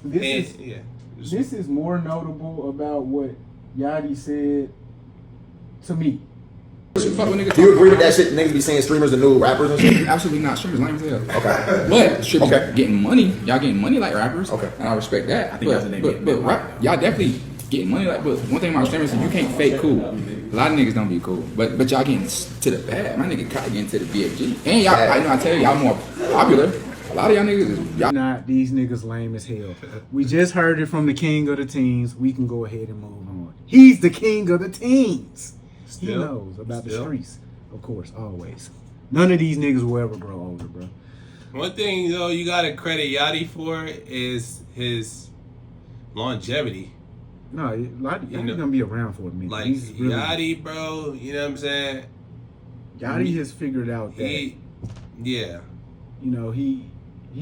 This is more notable about what Yachty said to me. Do you agree with that shit? Niggas be saying streamers are new rappers and shit? Absolutely not. Streamers lame as hell. Okay. But streamers getting money. Y'all getting money like rappers. Okay. And I respect that. I think that's the name. But y'all definitely getting money like. But one thing about streamers is you can't fake cool. A lot of niggas don't be cool. But y'all getting to the bad. My nigga Cardi getting to the BFG. And y'all, I tell you, y'all more popular. A lot of y'all niggas is y'all. Not these niggas lame as hell. We just heard it from the king of the teens. We can go ahead and move on. He's the king of the teens. He knows about the streets, of course, always. None of these niggas will ever grow older, bro. One thing though you gotta credit Yachty for is his longevity. No, Yachty's gonna be around for a minute. Like He's really, Yachty, bro, you know what I'm saying? Yachty has figured out that. Yeah. You know, he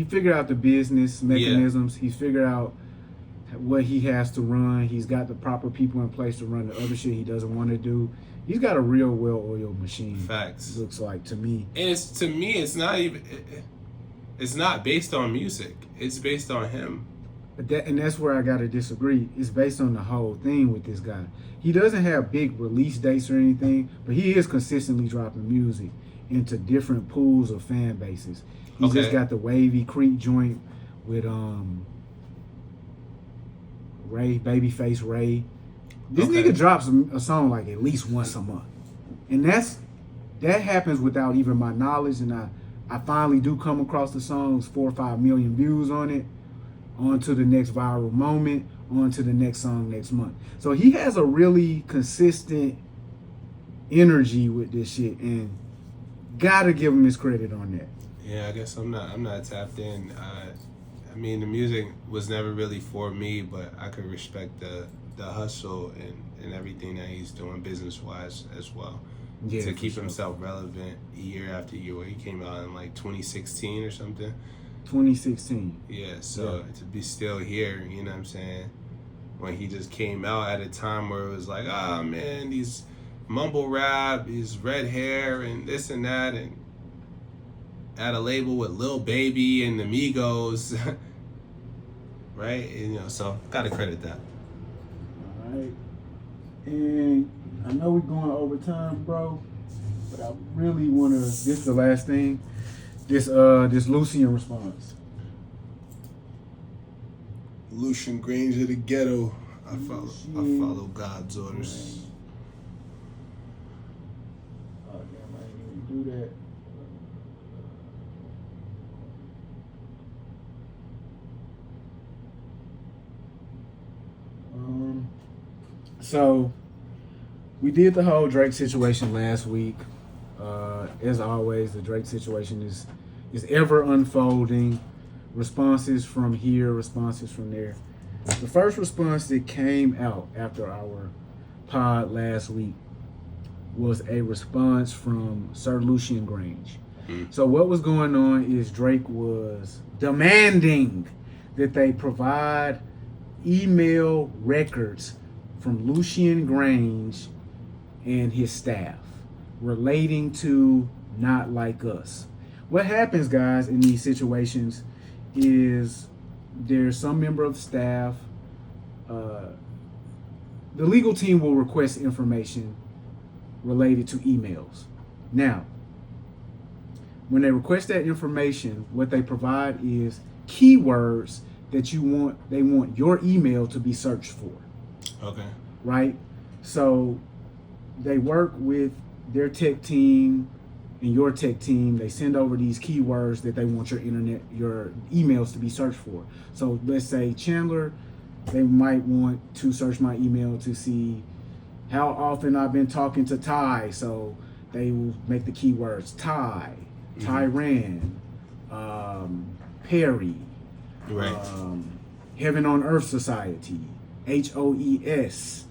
figured out the business mechanisms. He's figured out what he has to run. He's got the proper people in place to run the other shit he doesn't want to do. He's got a real well-oiled machine. Facts. Looks like to me. And it's not even. It's not based on music. It's based on him. And that's where I gotta disagree. It's based on the whole thing with this guy. He doesn't have big release dates or anything, but he is consistently dropping music into different pools of fan bases. He just got the Wavy Creek joint with Ray, Babyface Ray. This nigga drops a song like at least once a month. And that happens without even my knowledge, and I finally do come across the songs, 4 or 5 million views on it, on to the next viral moment, on to the next song next month. So he has a really consistent energy with this shit, and gotta give him his credit on that. Yeah, I guess I'm not tapped in. I mean, the music was never really for me, but I could respect the hustle and everything that he's doing business-wise as well. Yeah, to keep himself relevant year after year. Where he came out in like 2016 or something. 2016. Yeah, so to be still here, you know what I'm saying? When he just came out at a time where it was like, ah, man, these mumble rap, his red hair and this and that, and at a label with Lil Baby and the Migos, right? And, you know, so gotta credit that. All right. And I know we're going over time, bro, but I really want to, this is the last thing, this Lucian response. Lucian, Grainge of the ghetto. I follow God's orders. Oh, damn, I didn't even do that. So we did the whole Drake situation last week. As always, the Drake situation is ever unfolding. Responses from here, responses from there. The first response that came out after our pod last week was a response from Sir Lucian Grainge. So what was going on is Drake was demanding that they provide email records from Lucian Grainge and his staff relating to Not Like Us. What happens, guys, in these situations is there's some member of the staff, the legal team will request information related to emails. Now, when they request that information, what they provide is keywords that they want your email to be searched for. Okay. Right? So they work with their tech team and your tech team. They send over these keywords that they want your emails to be searched for. So let's say Chandler, they might want to search my email to see how often I've been talking to Ty. So they will make the keywords Ty, Tyran, Perry, right. Heaven on Earth Society, HOES,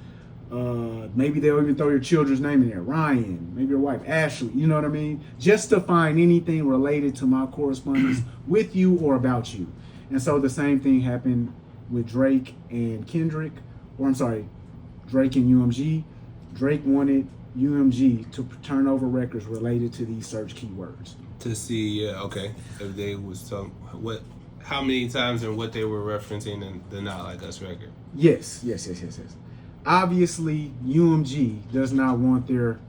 Maybe they'll even throw your children's name in there. Ryan, maybe your wife, Ashley, you know what I mean? Just to find anything related to my correspondence with you or about you. And so the same thing happened with Drake and Kendrick, or I'm sorry, Drake and UMG. Drake wanted UMG to turn over records related to these search keywords. To see, okay, if they was how many times and what they were referencing in the Not Like Us record. Yes. Obviously, UMG does not want their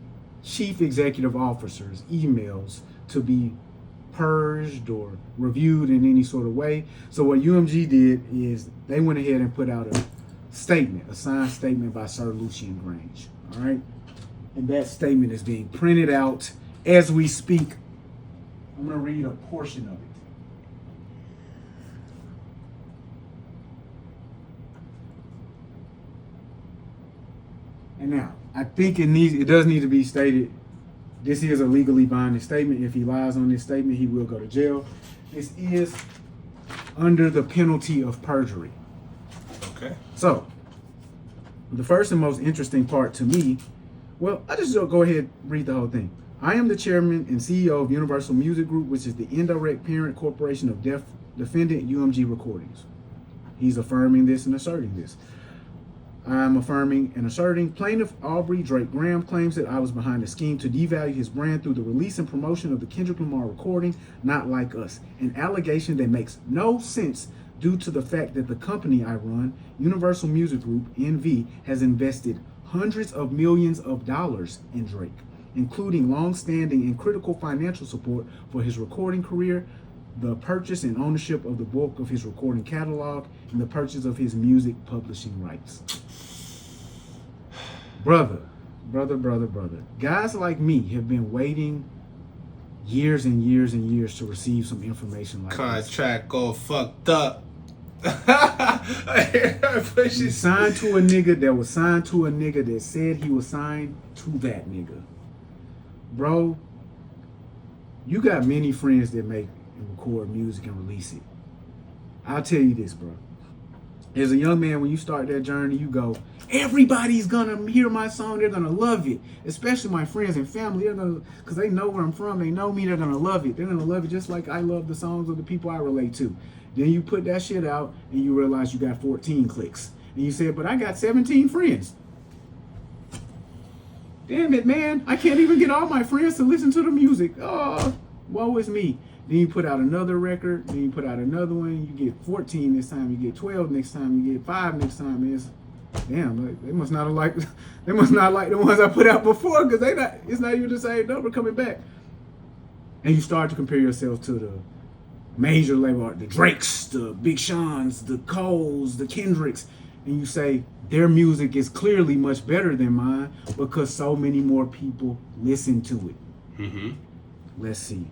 chief executive officers' emails to be purged or reviewed in any sort of way. So what UMG did is they went ahead and put out a statement, a signed statement by Sir Lucian Grainge. All right, and that statement is being printed out as we speak. I'm going to read a portion of it. And now, I think it does need to be stated, this is a legally binding statement. If he lies on this statement, he will go to jail. This is under the penalty of perjury. Okay. So, the first and most interesting part to me, well, I just go ahead and read the whole thing. I am the chairman and CEO of Universal Music Group, which is the indirect parent corporation of defendant UMG Recordings. He's affirming this and asserting this. I am affirming and asserting plaintiff Aubrey Drake Graham claims that I was behind a scheme to devalue his brand through the release and promotion of the Kendrick Lamar recording, Not Like Us, an allegation that makes no sense due to the fact that the company I run, Universal Music Group, NV, has invested hundreds of millions of dollars in Drake, including long-standing and critical financial support for his recording career, the purchase and ownership of the bulk of his recording catalog, and the purchase of his music publishing rights. Brother. Guys like me have been waiting years and years and years to receive some information like this. Contract go fucked up. You signed to a nigga that was signed to a nigga that said he was signed to that nigga. Bro, you got many friends that make and record music and release it. I'll tell you this, bro. As a young man, when you start that journey, you go, everybody's gonna hear my song, they're gonna love it. Especially my friends and family, they're gonna, because they know where I'm from, they know me, they're gonna love it. They're gonna love it just like I love the songs of the people I relate to. Then you put that shit out and you realize you got 14 clicks. And you say, but I got 17 friends. Damn it, man. I can't even get all my friends to listen to the music. Oh, woe is me. Then you put out another record, then you put out another one, you get 14 this time, you get 12 next time, you get 5 next time. And it's, damn, like, they must not like the ones I put out before, because it's not even the same number coming back. And you start to compare yourself to the major label art, the Drakes, the Big Seans, the Coles, the Kendricks, and you say their music is clearly much better than mine because so many more people listen to it. Mm-hmm. Let's see.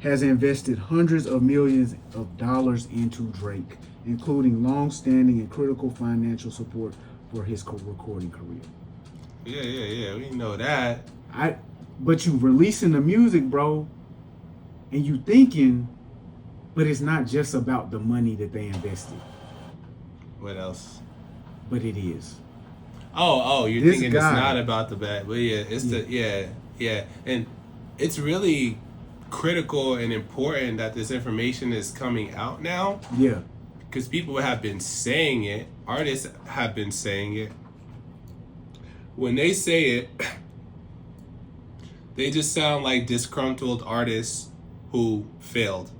Has invested hundreds of millions of dollars into Drake, including long-standing and critical financial support for his recording career. Yeah, we know that. But you releasing the music, bro, and you thinking, but it's not just about the money that they invested. What else? But it is. Oh, you're This thinking guy, it's not about the bag, but yeah, it's yeah, and it's really critical and important that this information is coming out now. Yeah. Because people have been saying it, artists have been saying it. When they say it, they just sound like disgruntled artists who failed.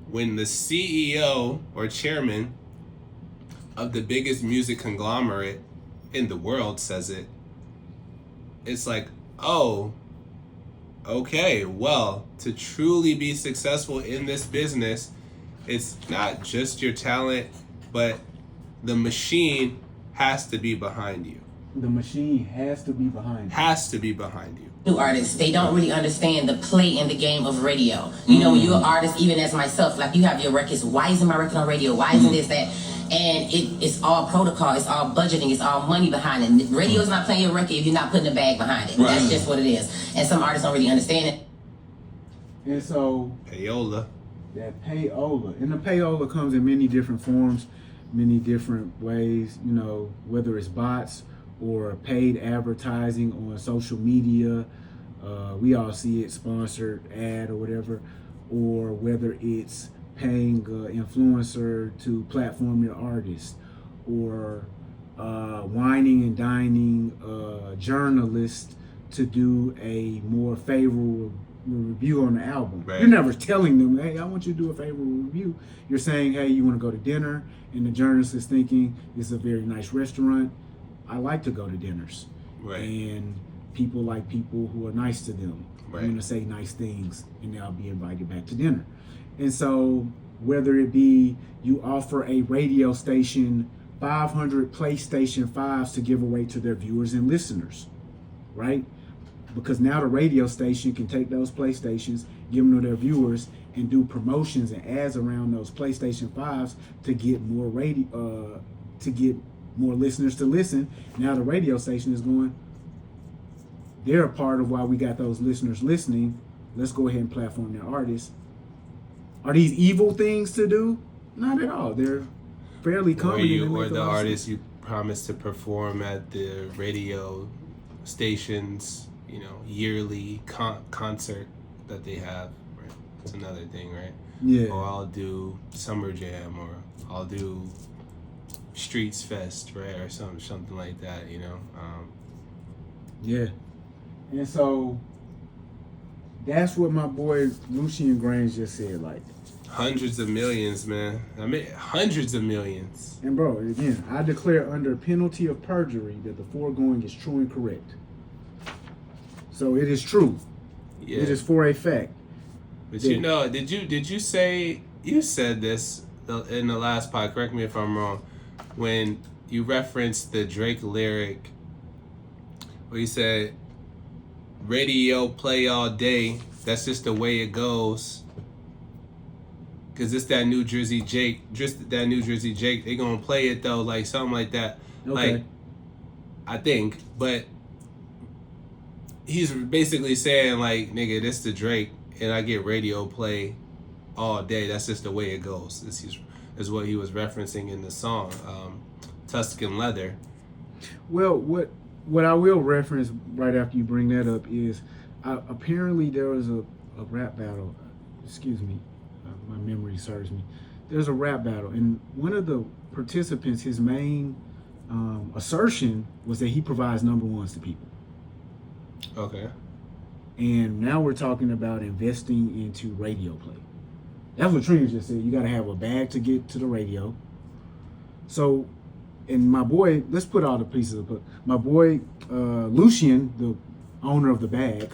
When the CEO or chairman of the biggest music conglomerate in the world says it, it's like, oh, okay, well, to truly be successful in this business, it's not just your talent, but the machine has to be behind you. The machine has to be behind you. Has to be behind you. New artists, they don't really understand the play in the game of radio. You know, when you're an artist, even as myself, like you have your records, why isn't my record on radio? Why isn't this, that? And it's all protocol, it's all budgeting, it's all money behind it. Radio's not playing your record if you're not putting a bag behind it. Right. That's just what it is. And some artists don't really understand it. And so payola. That payola. And the payola comes in many different forms. many different ways, you know, whether it's bots or paid advertising on social media. We all see it, sponsored ad or whatever, or whether it's paying an influencer to platform your artist, or whining and dining journalists to do a more favorable review on the album. Right. You're never telling them, hey, I want you to do a favorable review. You're saying, hey, you want to go to dinner, and the journalist is thinking, this is a very nice restaurant. I like to go to dinners. Right. And people like people who are nice to them. Right. I'm going to say nice things, and they'll be invited back to dinner. And so whether it be you offer a radio station 500 PlayStation 5s to give away to their viewers and listeners, right? Because now the radio station can take those PlayStations, give them to their viewers, and do promotions and ads around those PlayStation 5s to get more to get more listeners to listen. Now the radio station is going, they're a part of why we got those listeners listening. Let's go ahead and platform their artists. Are these evil things to do? Not at all. They're fairly common. Or the artists you promise to perform at the radio stations, you know, yearly concert that they have. Right? It's another thing, right? Yeah. Or I'll do Summer Jam, or I'll do Streets Fest, right, or something like that, you know. Yeah. And so that's what my boy Lucian Grainge just said, like hundreds of millions, man. I mean, hundreds of millions. And bro, again, I declare under penalty of perjury that the foregoing is true and correct. So it is true. Yeah. It is for a fact. But you know, did you say, you said this in the last pod, correct me if I'm wrong, when you referenced the Drake lyric where you said, radio play all day, that's just the way it goes. Cause it's that New Jersey Jake, they gonna play it though, like something like that. Okay. Like, I think, but he's basically saying like, nigga, this the Drake, and I get radio play all day. That's just the way it goes. This is what he was referencing in the song, Tuscan Leather. Well, what I will reference right after you bring that up is, apparently there was a rap battle. Excuse me, my memory serves me. There's a rap battle, and one of the participants, his main assertion was that he provides number ones to people. Okay. And now we're talking about investing into radio play. That's what Trina just said. You got to have a bag to get to the radio. So, and my boy, let's put all the pieces up. My boy, Lucian, the owner of the bag,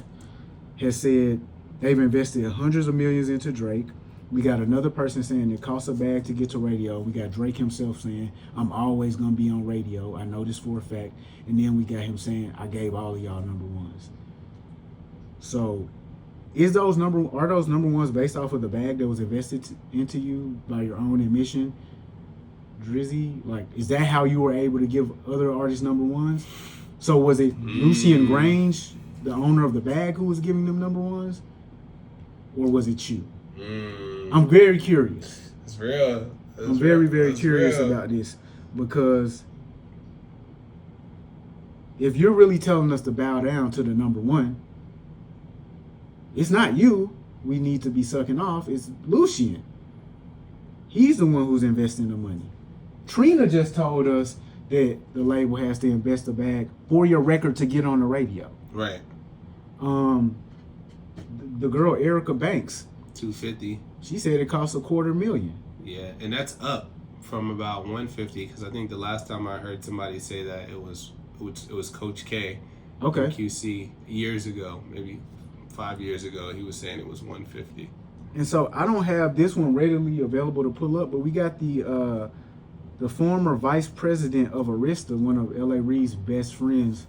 has said they've invested hundreds of millions into Drake. We got another person saying it costs a bag to get to radio. We got Drake himself saying, I'm always going to be on radio. I know this for a fact. And then we got him saying, I gave all of y'all number ones. So, are those number ones based off of the bag that was invested into you by your own admission, Drizzy? Like, is that how you were able to give other artists number ones? So was it Lucian Grainge, the owner of the bag, who was giving them number ones, or was it you? I'm very curious. It's real. I'm very, very curious about this, because if you're really telling us to bow down to the number one, it's not you we need to be sucking off, it's Lucian. He's the one who's investing the money. Trina just told us that the label has to invest a bag for your record to get on the radio. Right. The girl Erica Banks, $250. She said it costs $250,000. Yeah, and that's up from about $150, because I think the last time I heard somebody say that it was Coach K. Okay. From QC years ago, maybe 5 years ago. He was saying it was $150. And so I don't have this one readily available to pull up, but we got the former vice president of Arista, one of L.A. Reid's best friends,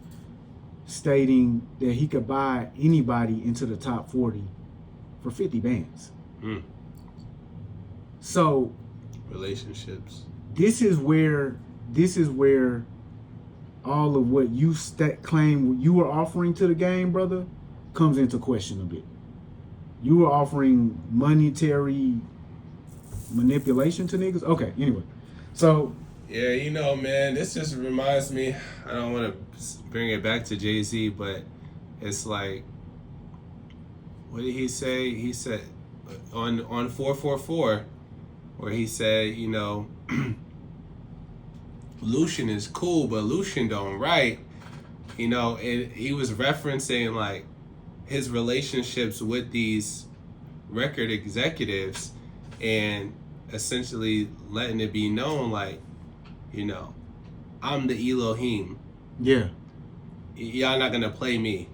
stating that he could buy anybody into the top 40 for 50 bands. So relationships. This is where all of what you claim you were offering to the game, brother, comes into question a bit. You were offering monetary manipulation to niggas? Okay, anyway. So yeah, you know, man, this just reminds me. I don't want to bring it back to Jay-Z, but it's like, what did he say? He said on 444, where he said, you know, Lucian is cool, but Lucian don't write. You know, and he was referencing like his relationships with these record executives and essentially letting it be known, like, you know, I'm the Elohim. Yeah. Y'all not gonna play me.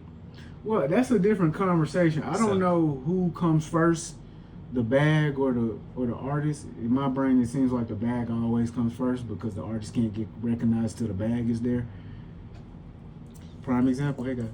Well, that's a different conversation. I don't know who comes first, the bag or the artist. In my brain, it seems like the bag always comes first because the artist can't get recognized till the bag is there. Prime example, hey guys.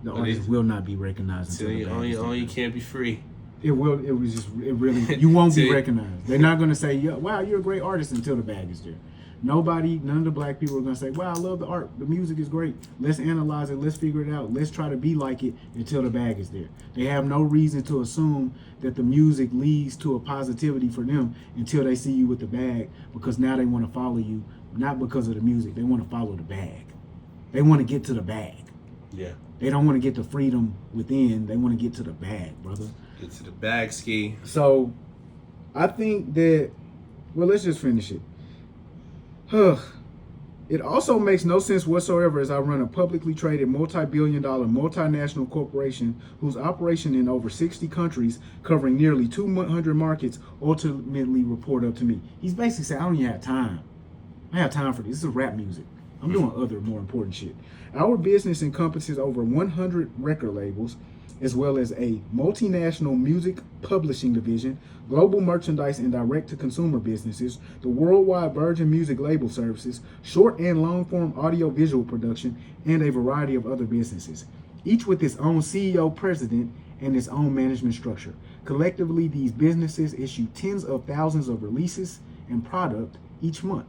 The artist will not be recognized until the bag is there. You can't be free. It really, you won't be recognized. They're not going to say, wow, you're a great artist until the bag is there. None of the black people are going to say, wow, I love the art. The music is great. Let's analyze it. Let's figure it out. Let's try to be like it until the bag is there. They have no reason to assume that the music leads to a positivity for them until they see you with the bag, because now they want to follow you, not because of the music. They want to follow the bag. They want to get to the bag. Yeah. They don't want to get the freedom within. They want to get to the bag, brother. Get to the bag, ski. So, I think that, well, let's just finish it. It also makes no sense whatsoever as I run a publicly traded multi-billion-dollar multinational corporation whose operation in over 60 countries covering nearly 200 markets ultimately report up to me. He's basically saying, I don't even have time. I have time for this. This is rap music. I'm doing other more important shit. Our business encompasses over 100 record labels, as well as a multinational music publishing division, global merchandise and direct-to-consumer businesses, the worldwide Virgin Music label services, short and long-form audio-visual production, and a variety of other businesses, each with its own CEO, president, and its own management structure. Collectively, these businesses issue tens of thousands of releases and product each month.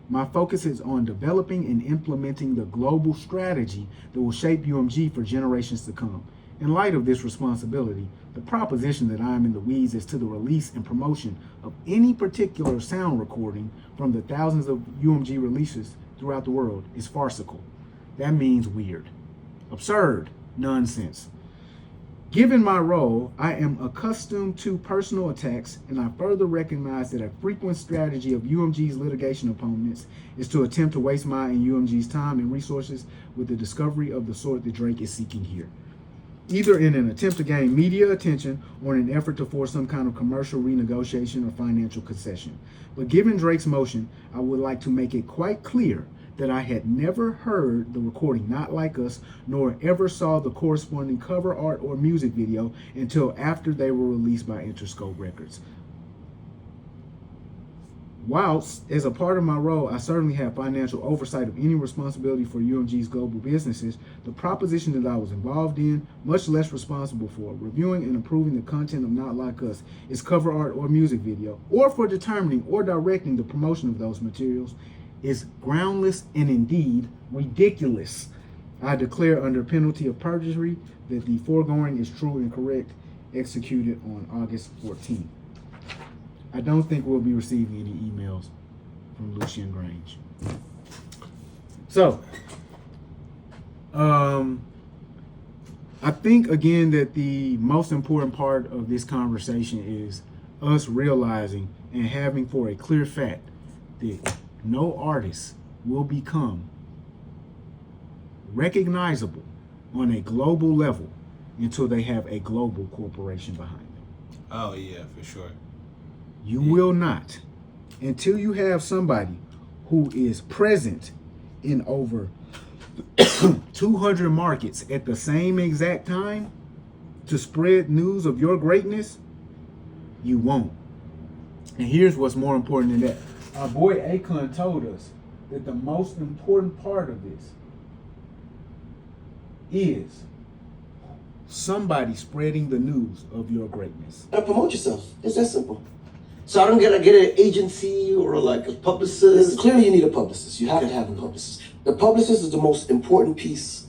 My focus is on developing and implementing the global strategy that will shape UMG for generations to come. In light of this responsibility, the proposition that I am in the weeds as to the release and promotion of any particular sound recording from the thousands of UMG releases throughout the world is farcical. That means weird, absurd, nonsense. Given my role, I am accustomed to personal attacks, and I further recognize that a frequent strategy of UMG's litigation opponents is to attempt to waste my and UMG's time and resources with the discovery of the sort that Drake is seeking here, either in an attempt to gain media attention or in an effort to force some kind of commercial renegotiation or financial concession. But given Drake's motion, I would like to make it quite clear that I had never heard the recording Not Like Us, nor ever saw the corresponding cover art or music video until after they were released by Interscope Records. Whilst, as a part of my role, I certainly have financial oversight of any responsibility for UMG's global businesses, the proposition that I was involved in, much less responsible for, reviewing and approving the content of Not Like Us, its cover art or music video, or for determining or directing the promotion of those materials, is groundless and indeed ridiculous. I declare under penalty of perjury that the foregoing is true and correct, executed on August 14th. I don't think we'll be receiving any emails from Lucian Grainge. So, I think again that the most important part of this conversation is us realizing and having for a clear fact that no artist will become recognizable on a global level until they have a global corporation behind them. Oh yeah, for sure. You will not until you have somebody who is present in over 200 markets at the same exact time to spread news of your greatness. You won't. And here's what's more important than that. Our boy Akon told us that the most important part of this is somebody spreading the news of your greatness. Promote yourself. It's that simple. So I don't gotta get an agency or like a publicist. Clearly you need a publicist. You have to have a publicist. The publicist is the most important piece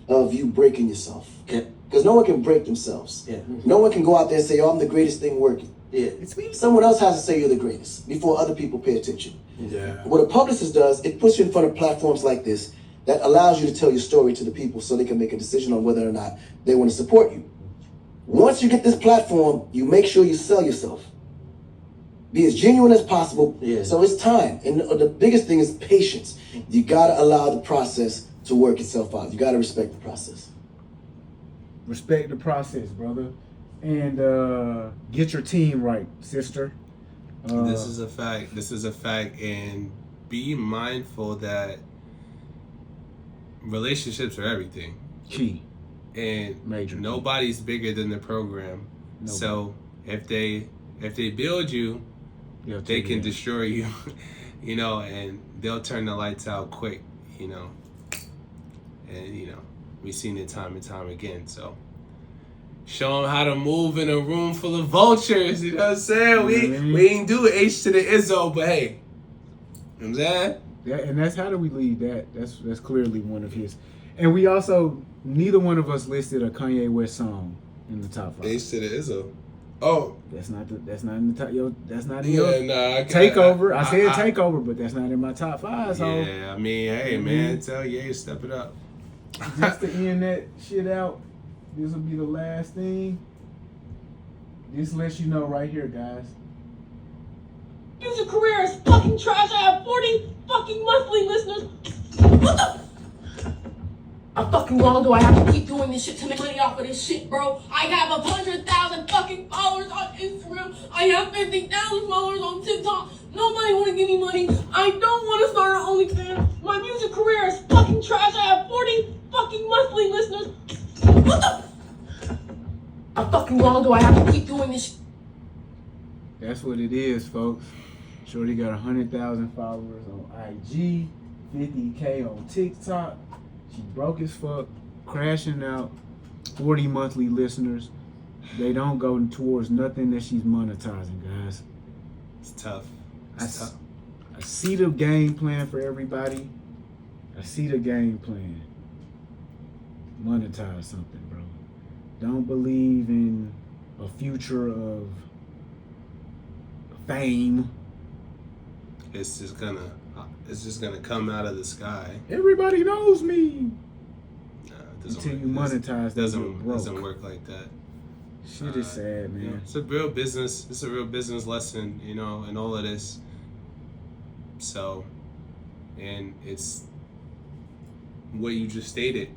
of you breaking yourself. Okay. Because no one can break themselves. Yeah. No one can go out there and say, oh, I'm the greatest thing working. Yeah. Someone else has to say you're the greatest before other people pay attention. Yeah. What a publicist does, it puts you in front of platforms like this that allows you to tell your story to the people so they can make a decision on whether or not they want to support you. Once you get this platform, you make sure you sell yourself. Be as genuine as possible. Yeah. So it's time. And the biggest thing is patience. You got to allow the process to work itself out. You got to respect the process. Respect the process, brother. And get your team right, sister. This is a fact. This is a fact. And be mindful that relationships are everything. Key. And major. Nobody's bigger than the program. Nobody. So if they build you, they can destroy you, you know, and they'll turn the lights out quick, you know. And you know, we've seen it time and time again. So show them how to move in a room full of vultures. You know what I'm saying? We ain't do H to the Izzo, but hey, you know what I'm saying? Yeah, and that's How Do We Lead That. That's clearly one of his. And we also, neither one of us listed a Kanye West song in the top 5. H to the Izzo. Oh, that's not in the top. That's not in your takeover. I said takeover, but that's not in my top 5. So yeah, I mean, hey man, tell Ye step it up. Just to end that shit out, this will be the last thing. This lets you know right here, guys. Music career is fucking trash. I have 40 fucking monthly listeners. What the? How fucking long do I have to keep doing this shit to make money off of this shit, bro? I have 100,000 fucking followers on Instagram. I have 50,000 followers on TikTok. Nobody want to give me money. I don't want to start an OnlyFans. My music career is fucking trash. I have 40 fucking monthly listeners. What the? How fucking long do I have to keep doing this shit? That's what it is, folks. Shorty got 100,000 followers on IG, 50K on TikTok. She broke as fuck, crashing out, 40 monthly listeners. They don't go towards nothing that she's monetizing, guys. It's tough. I see the game plan for everybody. I see the game plan. Monetize something, bro. Don't believe in a future of fame. It's just gonna come out of the sky. Everybody knows me. Nah, until you monetize, doesn't work like that. Shit is sad, man. You know, it's a real business. It's a real business lesson, you know, in all of this. So, and it's what you just stated.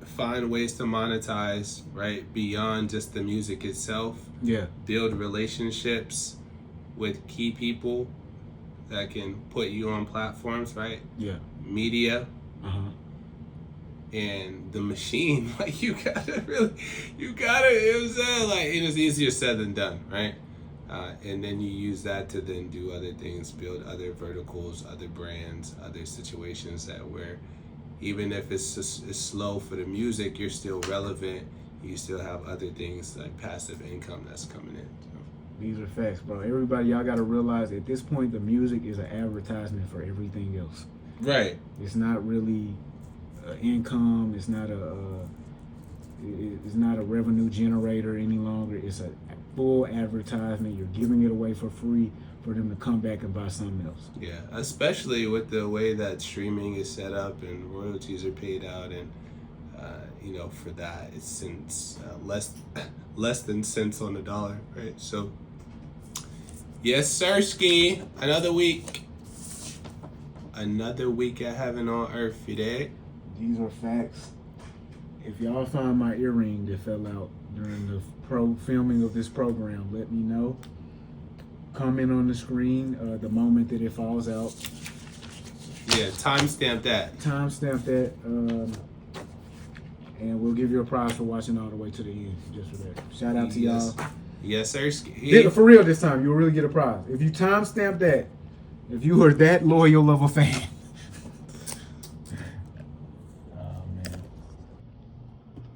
Find ways to monetize, right, beyond just the music itself. Yeah. Build relationships with key people that can put you on platforms, right? Yeah. Media. And the machine, like you gotta, you know what I'm saying? Like, it is easier said than done, right? And then you use that to then do other things, build other verticals, other brands, other situations that where even if it's slow for the music, you're still relevant. You still have other things like passive income that's coming in. So. These are facts, bro. Everybody, y'all gotta realize at this point, the music is an advertisement for everything else. Right. It's not really income. It's not a revenue generator any longer. It's a full advertisement. You're giving it away for free for them to come back and buy something else. Yeah, especially with the way that streaming is set up and royalties are paid out, and you know, for that it's cents, less than cents on the dollar, right? So yes, sirski, another week of heaven on earth, you dig? These are facts. If y'all find my earring that fell out during the filming of this program, let me know. Comment on the screen the moment that it falls out. Yeah, timestamp that. Timestamp that. And we'll give you a prize for watching all the way to the end, just for that. Shout out to y'all. Yes, sir. For real this time, you'll really get a prize. If you timestamp that, if you are that loyal of a fan.